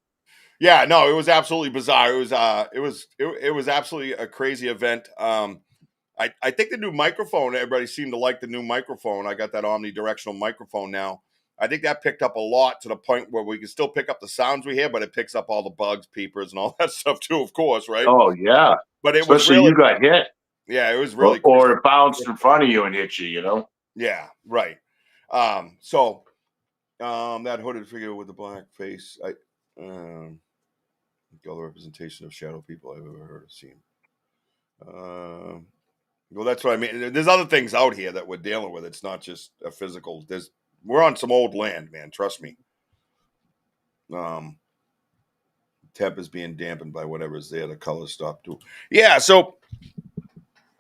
Yeah. No, it was absolutely bizarre. It was absolutely a crazy event. I think the new microphone, everybody seemed to like the new microphone. I got that omnidirectional microphone now. I think that picked up a lot to the point where we can still pick up the sounds we hear, but it picks up all the bugs, peepers, and all that stuff too, of course, right? Oh, yeah. But it Especially was really, you got hit. Yeah, it was really or it bounced in front of you and hit you, Yeah, right. That hooded figure with the black face, the other representation of shadow people I've ever heard or seen. Well, that's what I mean. There's other things out here that we're dealing with. It's not just a physical. We're on some old land, man. Trust me. Temp is being dampened by whatever's there. The colors stop too. Yeah. So,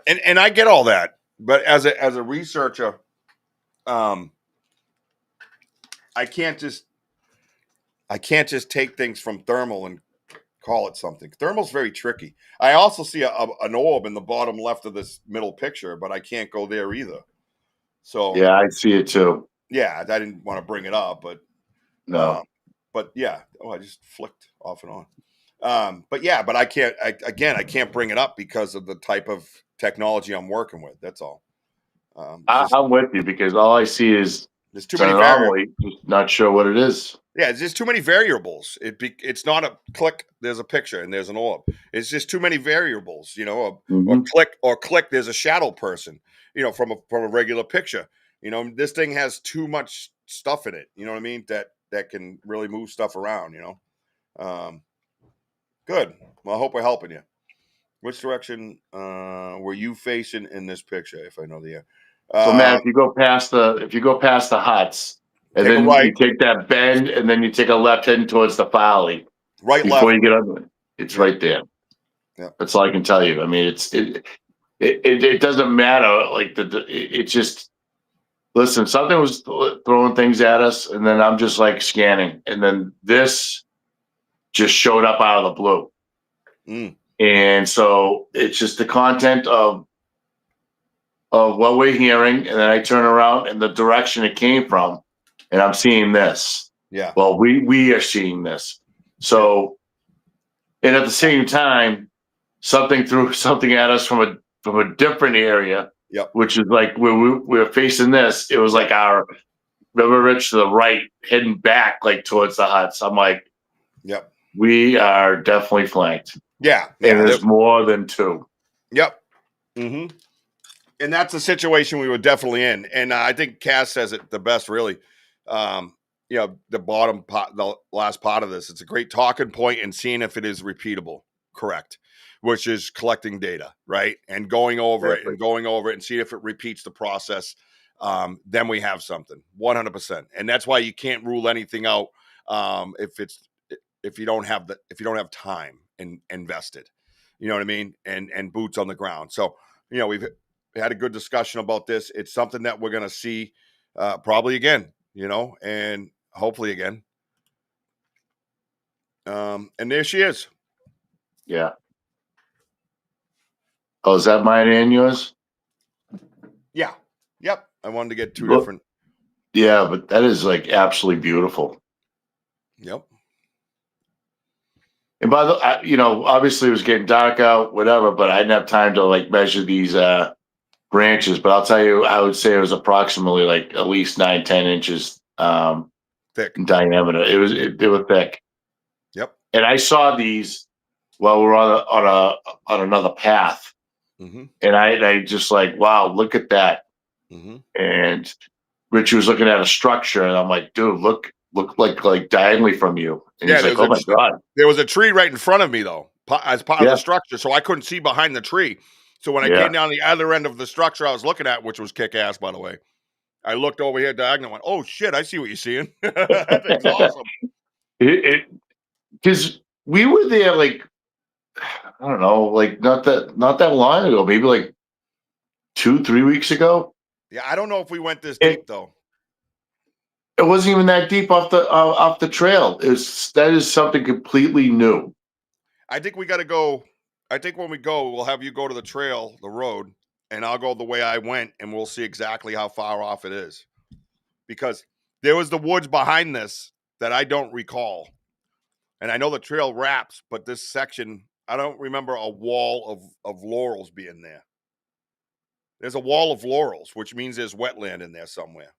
and I get all that, but as a researcher, I can't just take things from thermal and call it something. Thermal's very tricky. I also see an orb in the bottom left of this middle picture, but I can't go there either. So yeah, I see it too. Yeah, I didn't want to bring it up, but no. But yeah, I just flicked off and on. But I can't bring it up because of the type of technology I'm working with. That's all. I'm with you because all I see is there's too many variables. Just not sure what it is. Yeah, it's just too many variables. It's not a click. There's a picture and there's an orb. It's just too many variables. Or click. There's a shadow person. From a regular picture. This thing has too much stuff in it. You know what I mean? That can really move stuff around. Good. Well, I hope we're helping you. Which direction were you facing in this picture? If I know the. So Matt, if you go past the huts, and then you take that bend, and then you take a left heading towards the Folly. Right, before left. You get under it. It's right there. Yeah, that's all I can tell you. I mean, it doesn't matter. Like it just. Listen, something was throwing things at us, and then I'm just like scanning, and then this just showed up out of the blue. And so it's just the content of what we're hearing, and then I turn around and the direction it came from, and I'm seeing this. Yeah. Well, we are seeing this. So, and at the same time, something threw something at us from a different area. Yep. Which is like we're facing this. It was like our River Rich to the right, heading back like towards the huts. I'm like, yep. We are definitely flanked. Yeah. And there's more than two. Yep. Mm-hmm. And that's the situation we were definitely in. And I think Cass says it the best, really. The bottom part, the last part of this, it's a great talking point and seeing if it is repeatable. Correct. Which is collecting data, right? And going over it and see if it repeats the process. Then we have something 100%. And that's why you can't rule anything out. If you don't have time invested, you know what I mean? And boots on the ground. So, we've had a good discussion about this. It's something that we're going to see probably again, and hopefully again. And there she is. Yeah. Oh, is that mine and yours? Yeah. Yep. I wanted to get two Look, different. yeah, but that is like absolutely beautiful. Yep. And by the, you know, obviously it was getting dark out, whatever, but I didn't have time to like measure these branches. But I'll tell you, I would say it was approximately like at least 9-10 inches Thick. in diameter. They were thick. Yep. And I saw these while we're on another path, Mm-hmm. and I just like, wow, look at that. Mm-hmm. And Richie was looking at a structure, and I'm like, dude, look like diagonally from you. And Yeah, he's like, oh my god, there was a tree right in front of me though, as part of yeah, the structure, so I couldn't see behind the tree. So when I yeah. came down the other end of the structure I was looking at, which was kick ass, by the way, I looked over here diagonal and went, "Oh shit, I see what you're seeing." That thing's awesome. Because we were there like I don't know, like not that long ago, maybe like 2-3 weeks ago. Yeah, I don't know if we went this It deep though. it wasn't even that deep off the trail. That is something completely new. I think we got to go. I think when we go, we'll have you go to the trail, the road, and I'll go the way I went, and we'll see exactly how far off it is. Because there was the woods behind this that I don't recall. And I know the trail wraps, but this section, I don't remember a wall of laurels being there. There's a wall of laurels, which means there's wetland in there somewhere.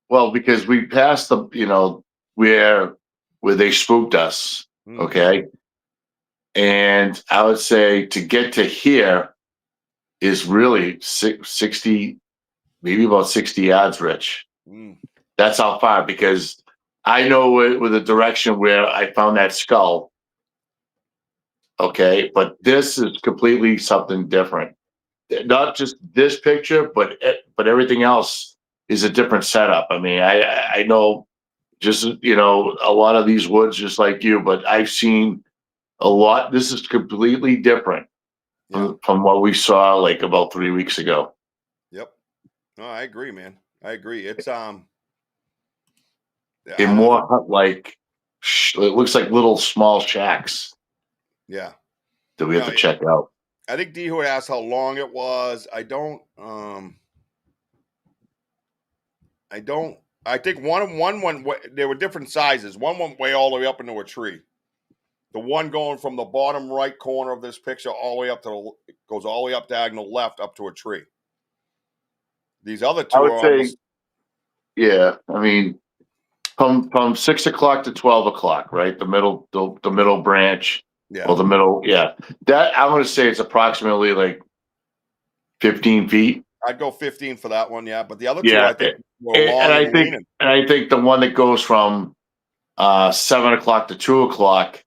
Well, because we passed the, you know, where they spooked us, Mm-hmm. okay? And I would say to get to here is really 60, maybe about 60 yards, Rich. Mm. That's how far, because I know with the direction where I found that skull, okay? But this is completely something different. Not just this picture, but everything else is a different setup. I mean, I know just, you know, a lot of these woods just like you, but I've seen a lot. This is completely different Yeah. from what we saw like about 3 weeks ago. Yep. No, I agree, man. I agree. It's In I don't, more like it looks like little small shacks yeah. that we have No, to check out. I think D who asked how long it was. I think one went there were different sizes. One went way all the way up into a tree. The one going from the bottom right corner of this picture all the way up to goes all the way up diagonal left up to a tree. These other I two would are say, almost yeah. I mean, from 6 o'clock to 12 o'clock, right? The middle branch or yeah. the middle, yeah. That I'm going to say it's approximately like 15 feet. I'd go 15 for that one, yeah. But the other two Yeah, I think were long and leaning. and I think the one that goes from 7 o'clock to 2 o'clock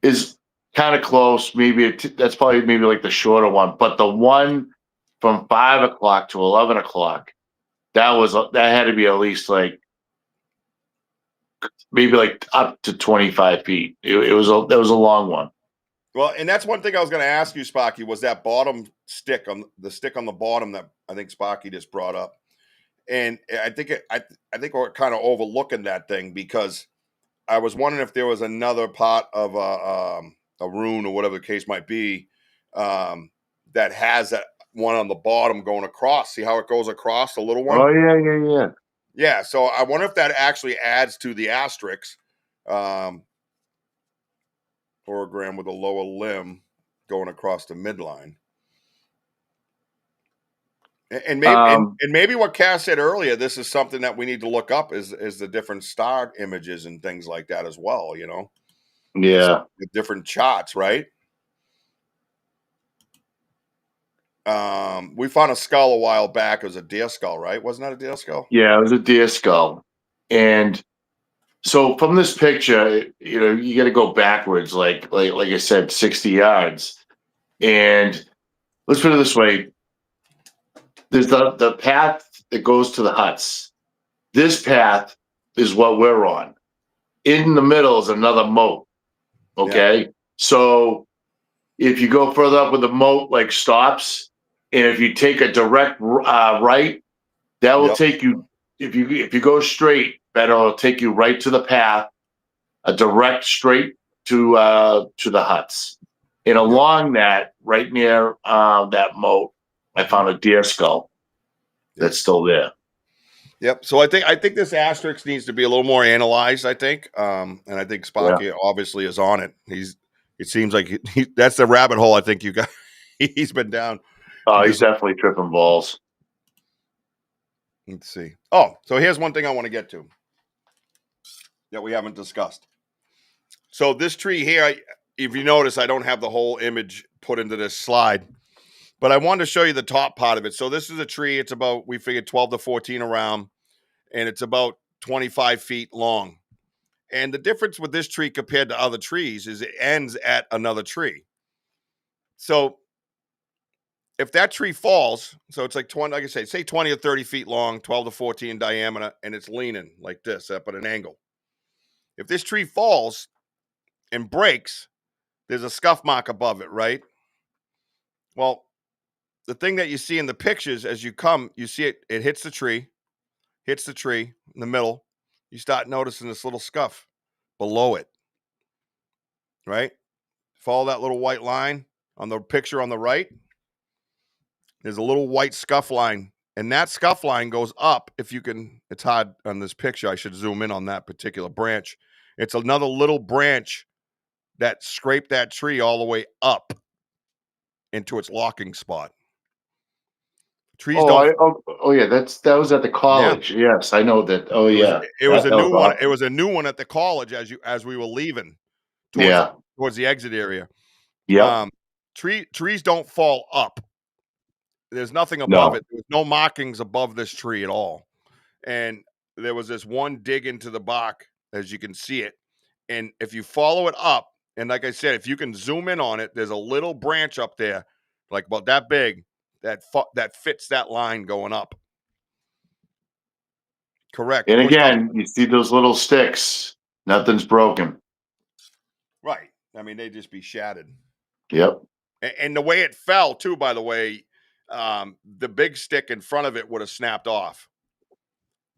is kind of close. Maybe that's probably maybe like the shorter one. But the one from 5 o'clock to 11 o'clock, that had to be at least like maybe like up to 25 feet. That was a long one. Well, and that's one thing I was going to ask you, Sparky, was that bottom stick on the bottom that I think Sparky just brought up. And I think I think we're kind of overlooking that thing because I was wondering if there was another part of a rune or whatever the case might be that has that one on the bottom going across. See how it goes across the little one? Oh yeah. Yeah. So I wonder if that actually adds to the asterisk. Hologram with a lower limb going across the midline. And maybe and maybe what Cass said earlier, this is something that we need to look up is the different star images and things like that as well, you know. Yeah. The different charts, right? We found a skull a while back. It was a deer skull, right? Wasn't that a deer skull? Yeah, it was a deer skull. And so from this picture, you know, you got to go backwards, like I said, 60 yards. And let's put it this way: there's the path that goes to the huts. This path is what we're on. In the middle is another moat. Okay, yeah. So if you go further up with the moat, like stops, and if you take a direct right, that will take you. If you go straight better it'll take you right to the path, a direct straight to the huts. And along that, right near that moat, I found a deer skull that's still there. Yep. So I think this asterisk needs to be a little more analyzed. I think, and I think Sparky obviously is on it. It seems like that's the rabbit hole. I think you got. He's been down. Oh, he's definitely tripping balls. Let's see. Oh, so here's one thing I want to get to that we haven't discussed. So this tree here, if you notice, I don't have the whole image put into this slide, but I wanted to show you the top part of it. So this is a tree. It's about, we figured 12 to 14 around, and it's about 25 feet long. And the difference with this tree compared to other trees is it ends at another tree. So if that tree falls, so it's like 20, like I say 20 or 30 feet long, 12 to 14 in diameter, and it's leaning like this up at an angle. If this tree falls and breaks, there's a scuff mark above it, right? Well, the thing that you see in the pictures as you come, you see it hits the tree in the middle. You start noticing this little scuff below it, right? Follow that little white line on the picture on the right. There's a little white scuff line, and that scuff line goes up. If you can, it's hard on this picture. I should zoom in on that particular branch. It's another little branch that scraped that tree all the way up into its locking spot. Trees don't. Yeah, that was at the college. Yeah. Yes, I know that. Oh yeah, it was a new one. Awesome. It was a new one at the college as we were leaving towards the exit area. Yeah. Trees don't fall up. There's nothing above it. There's no markings above this tree at all. And there was this one dig into the bark, as you can see it. And if you follow it up, and like I said, if you can zoom in on it, there's a little branch up there, like about that big, that fits that line going up. Correct. And again, you see those little sticks. Nothing's broken. Right. I mean, they'd just be shattered. Yep. And the way it fell, too, by the way, the big stick in front of it would have snapped off.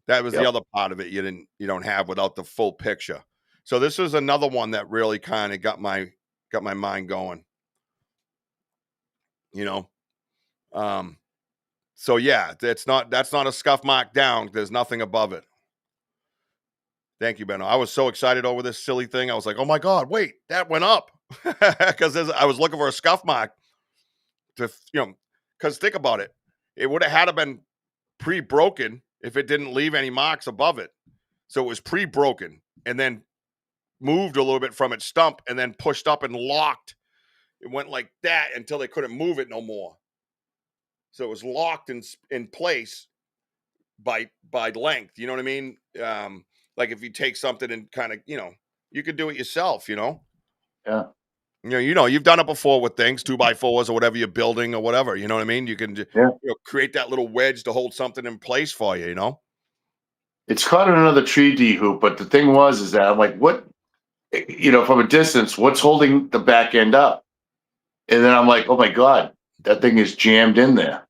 That was the other part of it you don't have without the full picture. So this was another one that really kind of got my mind going. You know, so yeah, that's not a scuff mark down. There's nothing above it. Thank you, Benno. I was so excited over this silly thing. I was like, oh my God, wait, that went up. Because I was looking for a scuff mark because think about it. It would have had to been pre-broken if it didn't leave any marks above it. So it was pre-broken and then moved a little bit from its stump and then pushed up and locked. It went like that until they couldn't move it no more. So it was locked in place by length. You know what I mean? Like if you take something and kind of, you could do it yourself, Yeah. You've done it before with things, 2x4s or whatever you're building or whatever. You know what I mean? You can create that little wedge to hold something in place for you, It's caught in another tree D hoop, but the thing is that I'm like, what, from a distance, what's holding the back end up? And then I'm like, oh my God, that thing is jammed in there.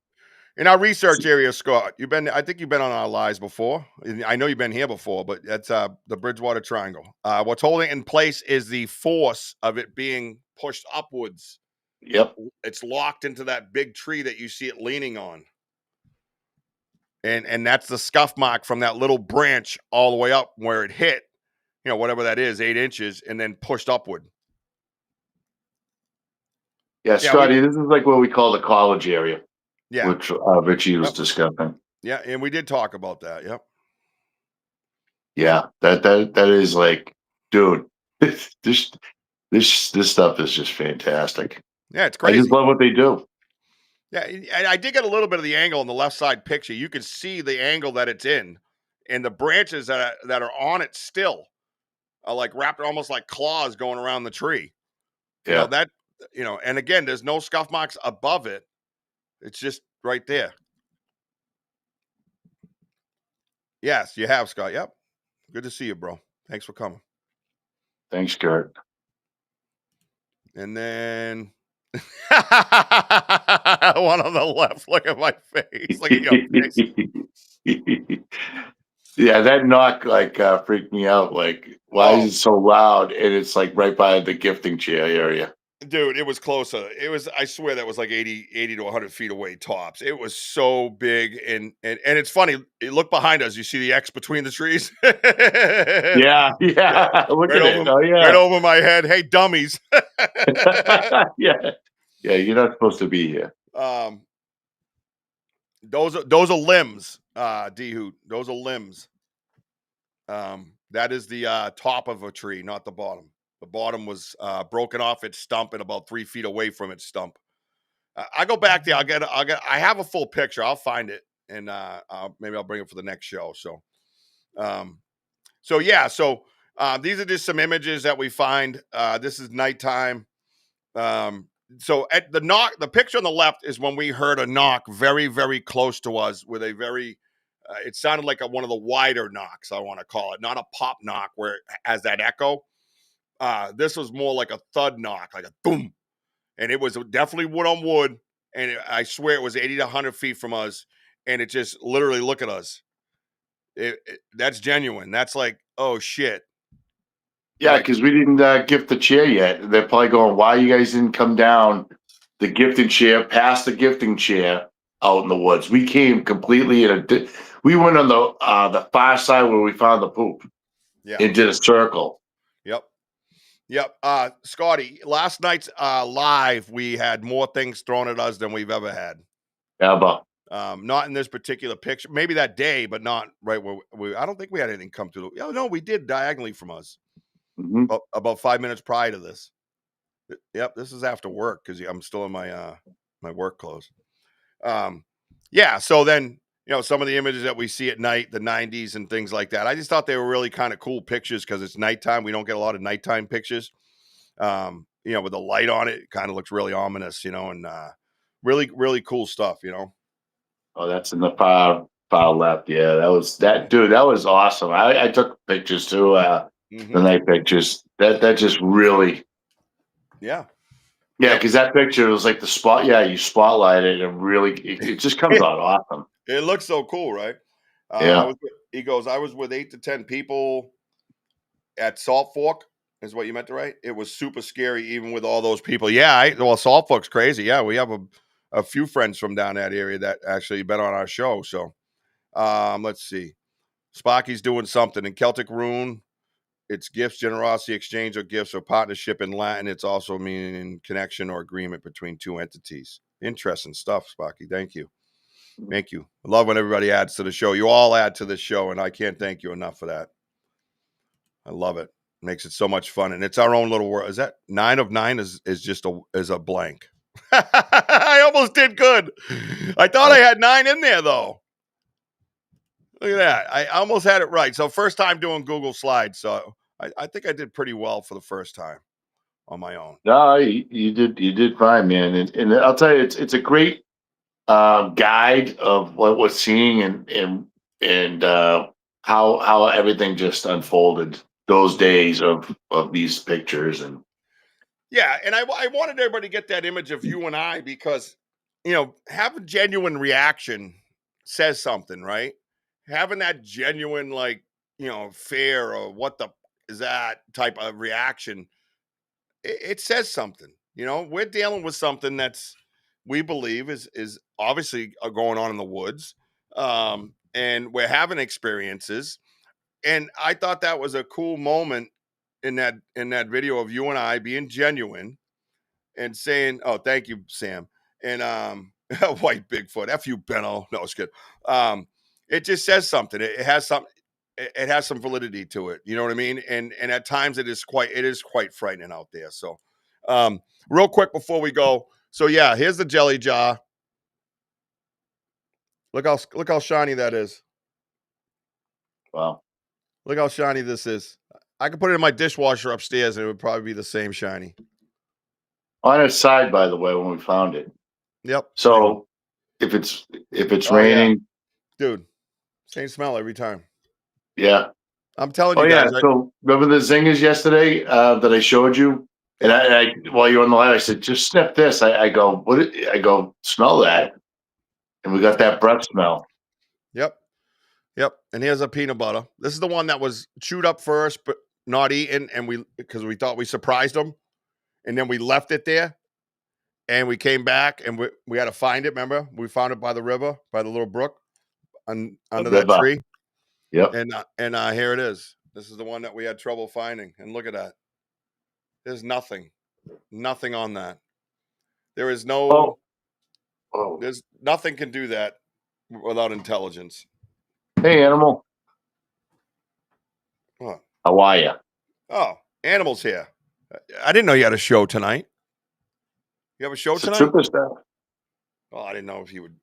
In our research area, Scott, I think you've been on our lives before. I know you've been here before, but that's the Bridgewater Triangle. What's holding it in place is the force of it being pushed upwards. Yep. It's locked into that big tree that you see it leaning on. And that's the scuff mark from that little branch all the way up where it hit, whatever that is, 8 inches, and then pushed upward. Yeah, Scotty, this is like what we call the college area. Yeah. Which Richie was discussing. Yeah, and we did talk about that. Yep. Yeah, that is like, dude, this stuff is just fantastic. Yeah, it's crazy. I just love what they do. Yeah, and I did get a little bit of the angle on the left side picture. You can see the angle that it's in, and the branches that are on it still are like wrapped almost like claws going around the tree. Yeah. And again, there's no scuff marks above it. It's just right there. Yes, you have, Scott. Yep. Good to see you, bro. Thanks for coming. Thanks, Kurt. And then one on the left. Look at my face. Look at your face. Yeah, that knock like freaked me out. Like, why is it so loud? And it's like right by the gifting chair area. Dude, it was closer. It was, I swear that was like 80 to 100 feet away tops. It was so big. And it's funny. You look behind us, you see the X between the trees. Yeah, Yeah. yeah. Look Right at it. over, Oh right yeah. over my head. Hey, dummies. Yeah. Yeah, you're not supposed to be here. um, those are limbs, D Hoot. Those are limbs. That is the top of a tree, not the bottom. The bottom was broken off its stump and about 3 feet away from its stump. I go back there. I have a full picture. I'll find it and maybe I'll bring it for the next show. Um, yeah. These are just some images that we find. This is nighttime. At the picture on the left is when we heard a knock very, very close to us with a very, it sounded like one of the wider knocks, I want to call it, not a pop knock where it has that echo. This was more like a thud knock, like a boom. And it was definitely wood on wood. And I swear it was 80 to 100 feet from us. And it just literally, look at us. That's genuine. That's like, oh shit. Yeah, Like, because we didn't gift the chair yet. They're probably going, why you guys didn't come down the gifting chair, past the gifting chair out in the woods? We came completely we went on the far side where we found the poop yeah. and did a circle. Yep. Scotty, last night's live, we had more things thrown at us than we've ever had. Ever. Not in this particular picture. Maybe that day, but not right where I don't think we had anything come through. Oh, no, we did diagonally from us. Mm-hmm. About 5 minutes prior to this. Yep, this is after work because I'm still in my my work clothes. Yeah, so then, some of the images that we see at night, the 90s and things like that. I just thought they were really kind of cool pictures because it's nighttime. We don't get a lot of nighttime pictures. With the light on it, it kind of looks really ominous, and really, really cool stuff, Oh, that's in the far left. Yeah, that was dude. That was awesome. I took pictures too. The night pictures. That just really. Yeah. Yeah, because that picture was like the spot. Yeah, you spotlight it and really, it just comes out awesome. It looks so cool, right? Yeah. He goes, I was with 8 to 10 people at Salt Fork, is what you meant to write. It was super scary, even with all those people. Yeah, Salt Fork's crazy. Yeah, we have a few friends from down that area that actually been on our show. So, let's see. Sparky's doing something in Celtic Rune. It's gifts, generosity, exchange of gifts, or partnership in Latin. It's also meaning connection or agreement between two entities. Interesting stuff, Sparky. Thank you. Thank you. I love when everybody adds to the show. You all add to the show, and I can't thank you enough for that. I love it. Makes it so much fun, and it's our own little world. Is that 9 of 9 is just a blank? I almost did good. I thought I had 9 in there though. Look at that. I almost had it right. So first time doing Google Slides. So I think I did pretty well for the first time on my own. No, you did fine, man. And I'll tell you, it's a great guide of what we're seeing and how everything just unfolded those days of these pictures. And Yeah, and I wanted everybody to get that image of you and I because, have a genuine reaction says something, right? Having that genuine, like, fear or what the is that type of reaction, it says something. We're dealing with something that's we believe is obviously going on in the woods, and we're having experiences. And I thought that was a cool moment in that video of you and I being genuine and saying, "Oh, thank you, Sam," and white Bigfoot, F you, Benno. No, it's good. It just says something. It has some. It has some validity to it. You know what I mean? And at times it is quite frightening out there. So, real quick before we go. So yeah, here's the jelly jar. Look how shiny that is. wow, Look how shiny this is. I could put it in my dishwasher upstairs and it would probably be the same shiny. on its side, by the way, when we found it. Yep. So if it's Oh, raining, dude, same smell every time. yeah. I'm telling Oh you yeah. guys. So remember the zingers yesterday that I showed you, and I while you were on the line, I said just sniff this. I go, I go smell that, and we got that breath smell. Yep. Yep. And here's a peanut butter. This is the one that was chewed up first, but not eaten. And because we thought we surprised them. And then we left it there. And we came back and we had to find it. Remember? We found it by the river, by the little brook under that river. tree. Yep. And here it is. This is the one that we had trouble finding. And look at that. There's nothing on that. There is no, there's nothing can do that without intelligence. Hey, animal. What? How are you? Oh, Animal's here. I didn't know you had a show tonight. You have a show tonight? Superstar. Oh, I didn't know if you would,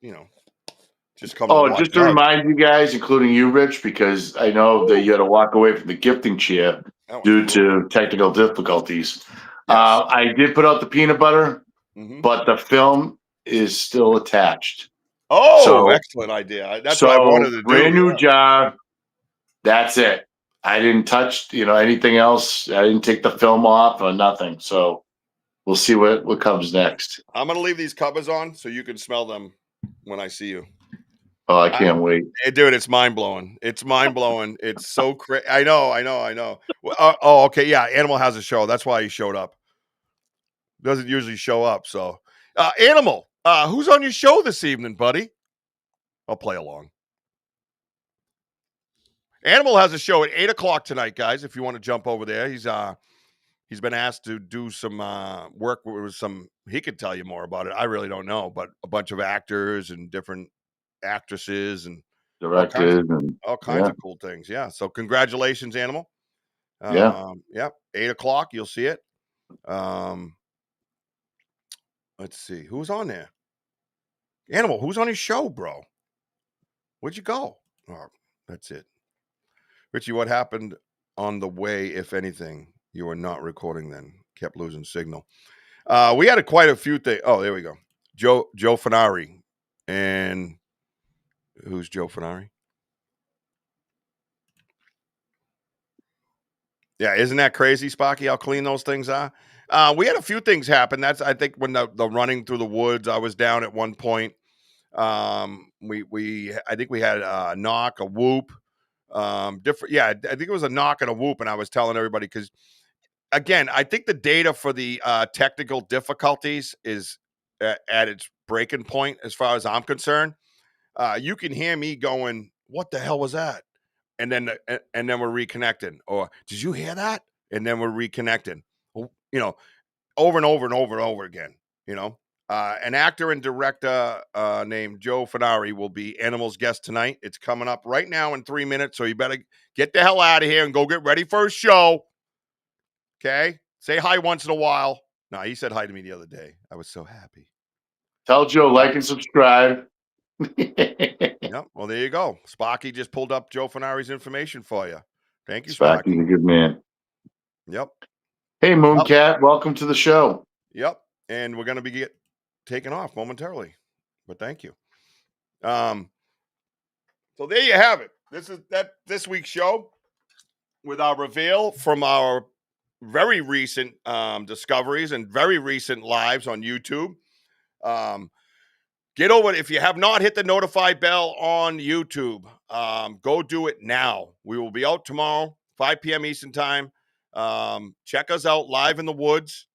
just come. To watch just to remind you guys, including you, Rich, because I know that you had to walk away from the gifting chair due to technical difficulties. Yes. I did put out the peanut butter, but the film is still attached. Oh, so, excellent idea. That's what I wanted to do. Brand new jar. That's it. I didn't touch, anything else. I didn't take the film off or nothing. So we'll see what comes next. I'm going to leave these covers on so you can smell them when I see you. Oh, I can't wait. Dude, it's mind-blowing. It's mind-blowing. It's so crazy. I know. Okay. Yeah, Animal has a show. That's why he showed up. Doesn't usually show up. So, Animal, who's on your show this evening, buddy? I'll play along. Animal has a show at 8:00 tonight, guys. If you want to jump over there, he's been asked to do some work with some. He could tell you more about it. I really don't know, but a bunch of actors and different actresses and directors all kinds of cool things. Yeah. So congratulations, Animal. Yeah. 8:00. You'll see it. Let's see who's on there. Animal, who's on his show, bro? Where'd you go? Oh, that's it. Richie, what happened on the way, if anything? You were not recording then. Kept losing signal. We had quite a few things. Oh, there we go. Joe Fanari. And who's Joe Fanari? Yeah, isn't that crazy, Spocky, how clean those things are? We had a few things happen. That's, I think, when the running through the woods, I was down at one point. I think we had a knock, a whoop. Different. Yeah, I think it was a knock and a whoop, and I was telling everybody because, again, I think the data for the technical difficulties is at its breaking point as far as I'm concerned. You can hear me going, "What the hell was that?" And then we're reconnecting. Or did you hear that? And then we're reconnecting. Over and over and over and over again. An actor and director named Joe Fanari will be Animal's guest tonight. It's coming up right now in 3 minutes, so you better get the hell out of here and go get ready for a show. Okay? Say hi once in a while. No, he said hi to me the other day. I was so happy. Tell Joe, like and subscribe. Yep. Well, there you go. Spocky just pulled up Joe Fanari's information for you. Thank you, Spocky's Spocky. a good man. Yep. Hey, Mooncat, welcome to the show. Yep. And we're going to be taken off momentarily, but thank you. So there you have it. This is this week's show with our reveal from our very recent discoveries and very recent lives on YouTube. Get over it. If you have not hit the notify bell on YouTube, go do it now. We will be out tomorrow, 5 p.m. Eastern time. Check us out live in the woods.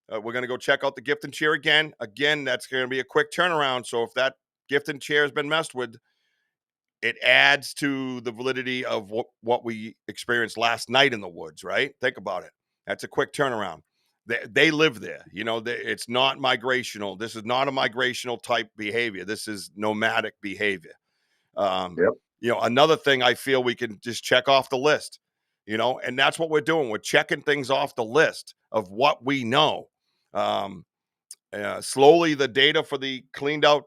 We're going to go check out the gift and chair again. Again, that's going to be a quick turnaround. So if that gift and chair has been messed with, it adds to the validity of what we experienced last night in the woods, right? Think about it. That's a quick turnaround. They live there. It's not migrational. This is not a migrational type behavior. This is nomadic behavior. Another thing I feel we can just check off the list, and that's what we're doing. We're checking things off the list of what we know. Slowly, the data for the cleaned out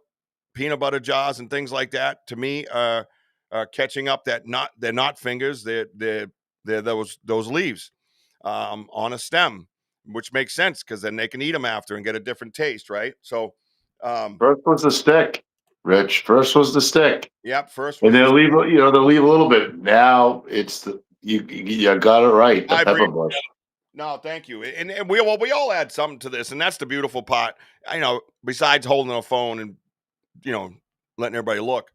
peanut butter jars and things like that, to me, are catching up. They're not fingers. They're those leaves on a stem, which makes sense because then they can eat them after and get a different taste, right? So, first was the stick, Rich. First was the stick. Yep. First, and they'll leave. They'll leave a little bit. Now it's you got it right. The pepper bush. No, thank you. And we all add something to this, and that's the beautiful part. Besides holding a phone and letting everybody look,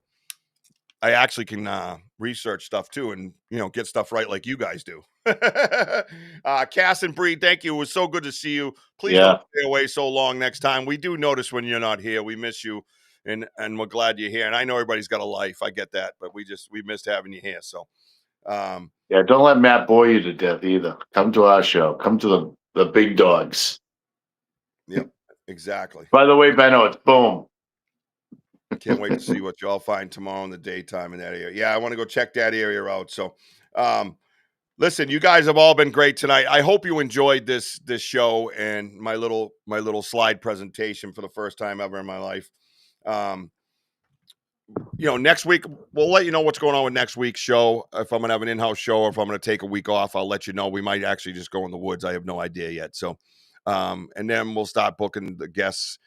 I actually can research stuff too, and get stuff right like you guys do. Cass and Bree, thank you. It was so good to see you. Please don't stay away so long next time. We do notice when you're not here. We miss you, and we're glad you're here. And I know everybody's got a life. I get that, but we missed having you here. So, don't let Matt bore you to death either. Come to our show. Come to the big dogs. Yep, exactly. By the way, Benno, it's boom. Can't wait to see what y'all find tomorrow in the daytime in that area. Yeah, I want to go check that area out. So, listen, you guys have all been great tonight. I hope you enjoyed this show and my little slide presentation for the first time ever in my life. Next week we'll let you know what's going on with next week's show. If I'm gonna have an in-house show or if I'm gonna take a week off, I'll let you know. We might actually just go in the woods. I have no idea yet. So, and then we'll start booking the guests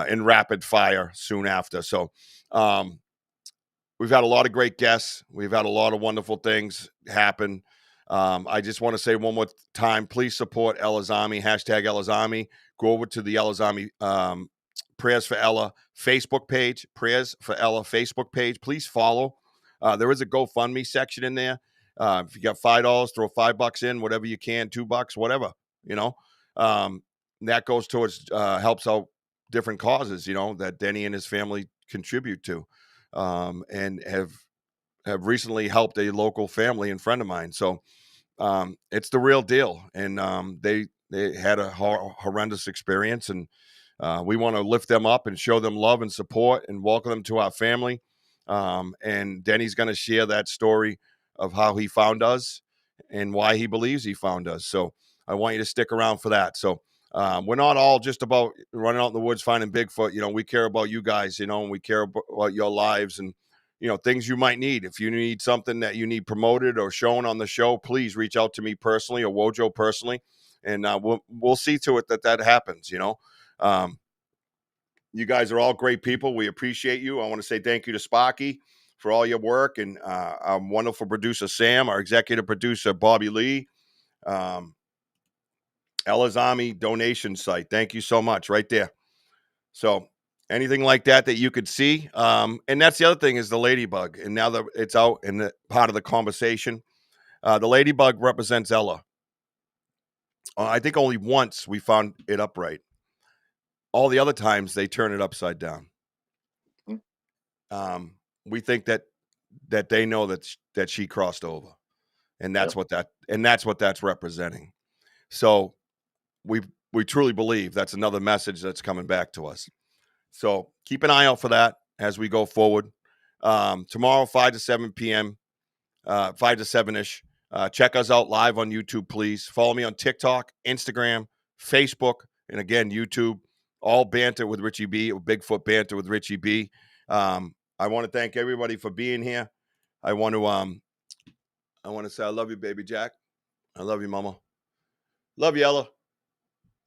in rapid fire soon after. So, we've had a lot of great guests. We've had a lot of wonderful things happen. I just want to say one more time, please support Ella's Army, hashtag Ella's Army. Go over to the Ella's Army Prayers for Ella Facebook page, Prayers for Ella Facebook page. Please follow. There is a GoFundMe section in there. If you got $5, throw $5 in, whatever you can, $2, whatever, that goes towards, helps out different causes, that Denny and his family contribute to, and have recently helped a local family and friend of mine. So, it's the real deal. And, they had a horrendous experience, and, we want to lift them up and show them love and support and welcome them to our family. And Denny's going to share that story of how he found us and why he believes he found us. So I want you to stick around for that. So, we're not all just about running out in the woods, finding Bigfoot. We care about you guys, and we care about your lives and, things you might need. If you need something that you need promoted or shown on the show, please reach out to me personally or Wojo personally. And, we'll see to it that happens, you guys are all great people. We appreciate you. I want to say thank you to Sparky for all your work, and our wonderful producer, Sam, our executive producer, Bobby Lee, Ella's Army donation site. Thank you so much right there. So anything like that you could see. And that's the other thing is the ladybug. And now that it's out in the part of the conversation, the ladybug represents Ella. I think only once we found it upright. All the other times they turn it upside down. We think that they know that she crossed over, and that's what that's representing. So we truly believe that's another message that's coming back to us. So keep an eye out for that as we go forward. Tomorrow, 5 to 7 p.m., 5 to 7-ish. Check us out live on YouTube, please. Follow me on TikTok, Instagram, Facebook, and again, YouTube. All Banter with Richie B, or Bigfoot Banter with Richie B. I want to thank everybody for being here. I want to say I love you, baby Jack. I love you, Mama. Love you, Ella.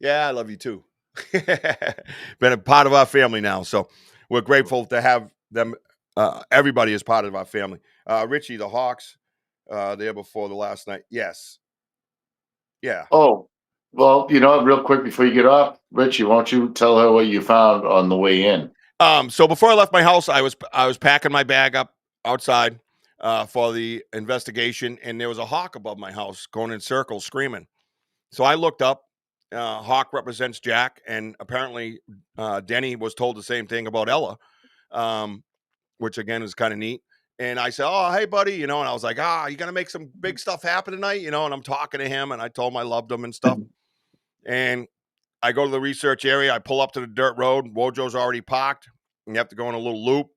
Yeah, I love you too. Been a part of our family now, so we're grateful to have them. Everybody is part of our family. Richie, the Hawks, there before the last night. Yes. Yeah. Oh. Well, real quick before you get off, Richie, why don't you tell her what you found on the way in? So before I left my house, I was packing my bag up outside for the investigation, and there was a hawk above my house going in circles screaming. So I looked up. Hawk represents Jack, and apparently Denny was told the same thing about Ella, which again is kind of neat. And I said, "Oh, hey, buddy," and I was like, "You gonna make some big stuff happen tonight?" And I'm talking to him, and I told him I loved him and stuff. And I go to the research area. I pull up to the dirt road. Wojo's already parked. And you have to go in a little loop.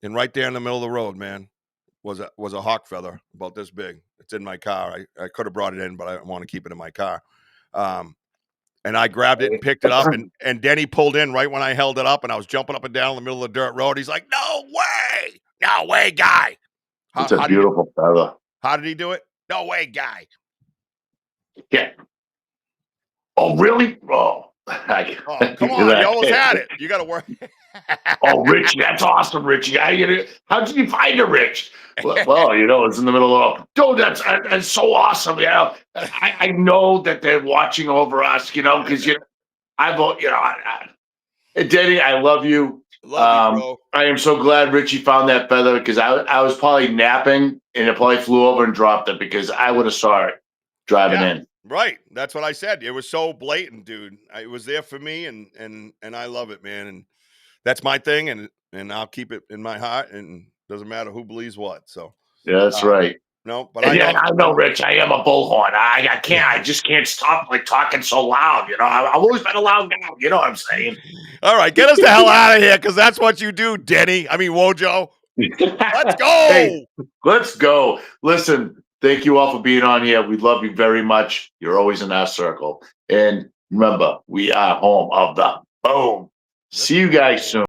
And right there in the middle of the road, man, was a hawk feather about this big. It's in my car. I could have brought it in, but I want to keep it in my car. And I grabbed it and picked it up. And Denny pulled in right when I held it up. And I was jumping up and down in the middle of the dirt road. He's like, "No way. No way, guy." It's a beautiful feather. How did he do it? "No way, guy." Yeah. Oh, really? Oh, come on. You almost had it. You got to work. Oh, Rich, that's awesome, Richie. How did you find it, Rich? Well, it's in the middle of, dude, that's so awesome. I know that they're watching over us, because Denny, I love you. Love you, bro. I am so glad Richie found that feather because I was probably napping and it probably flew over and dropped it because I would have saw it driving in. Right. That's what I said. It was so blatant, dude. It was there for me, and I love it, man. And that's my thing, and I'll keep it in my heart, and doesn't matter who believes what. So Yeah, that's right. No, but And I know, Rich. I am a bullhorn. I can't. I just can't stop like talking so loud. I've always been a loud guy. You know what I'm saying? All right, get us the hell out of here because that's what you do, Denny. I mean, Wojo. Let's go. Hey, let's go. Listen, thank you all for being on here. We love you very much. You're always in our circle. And remember, we are home of the boom. See you guys soon.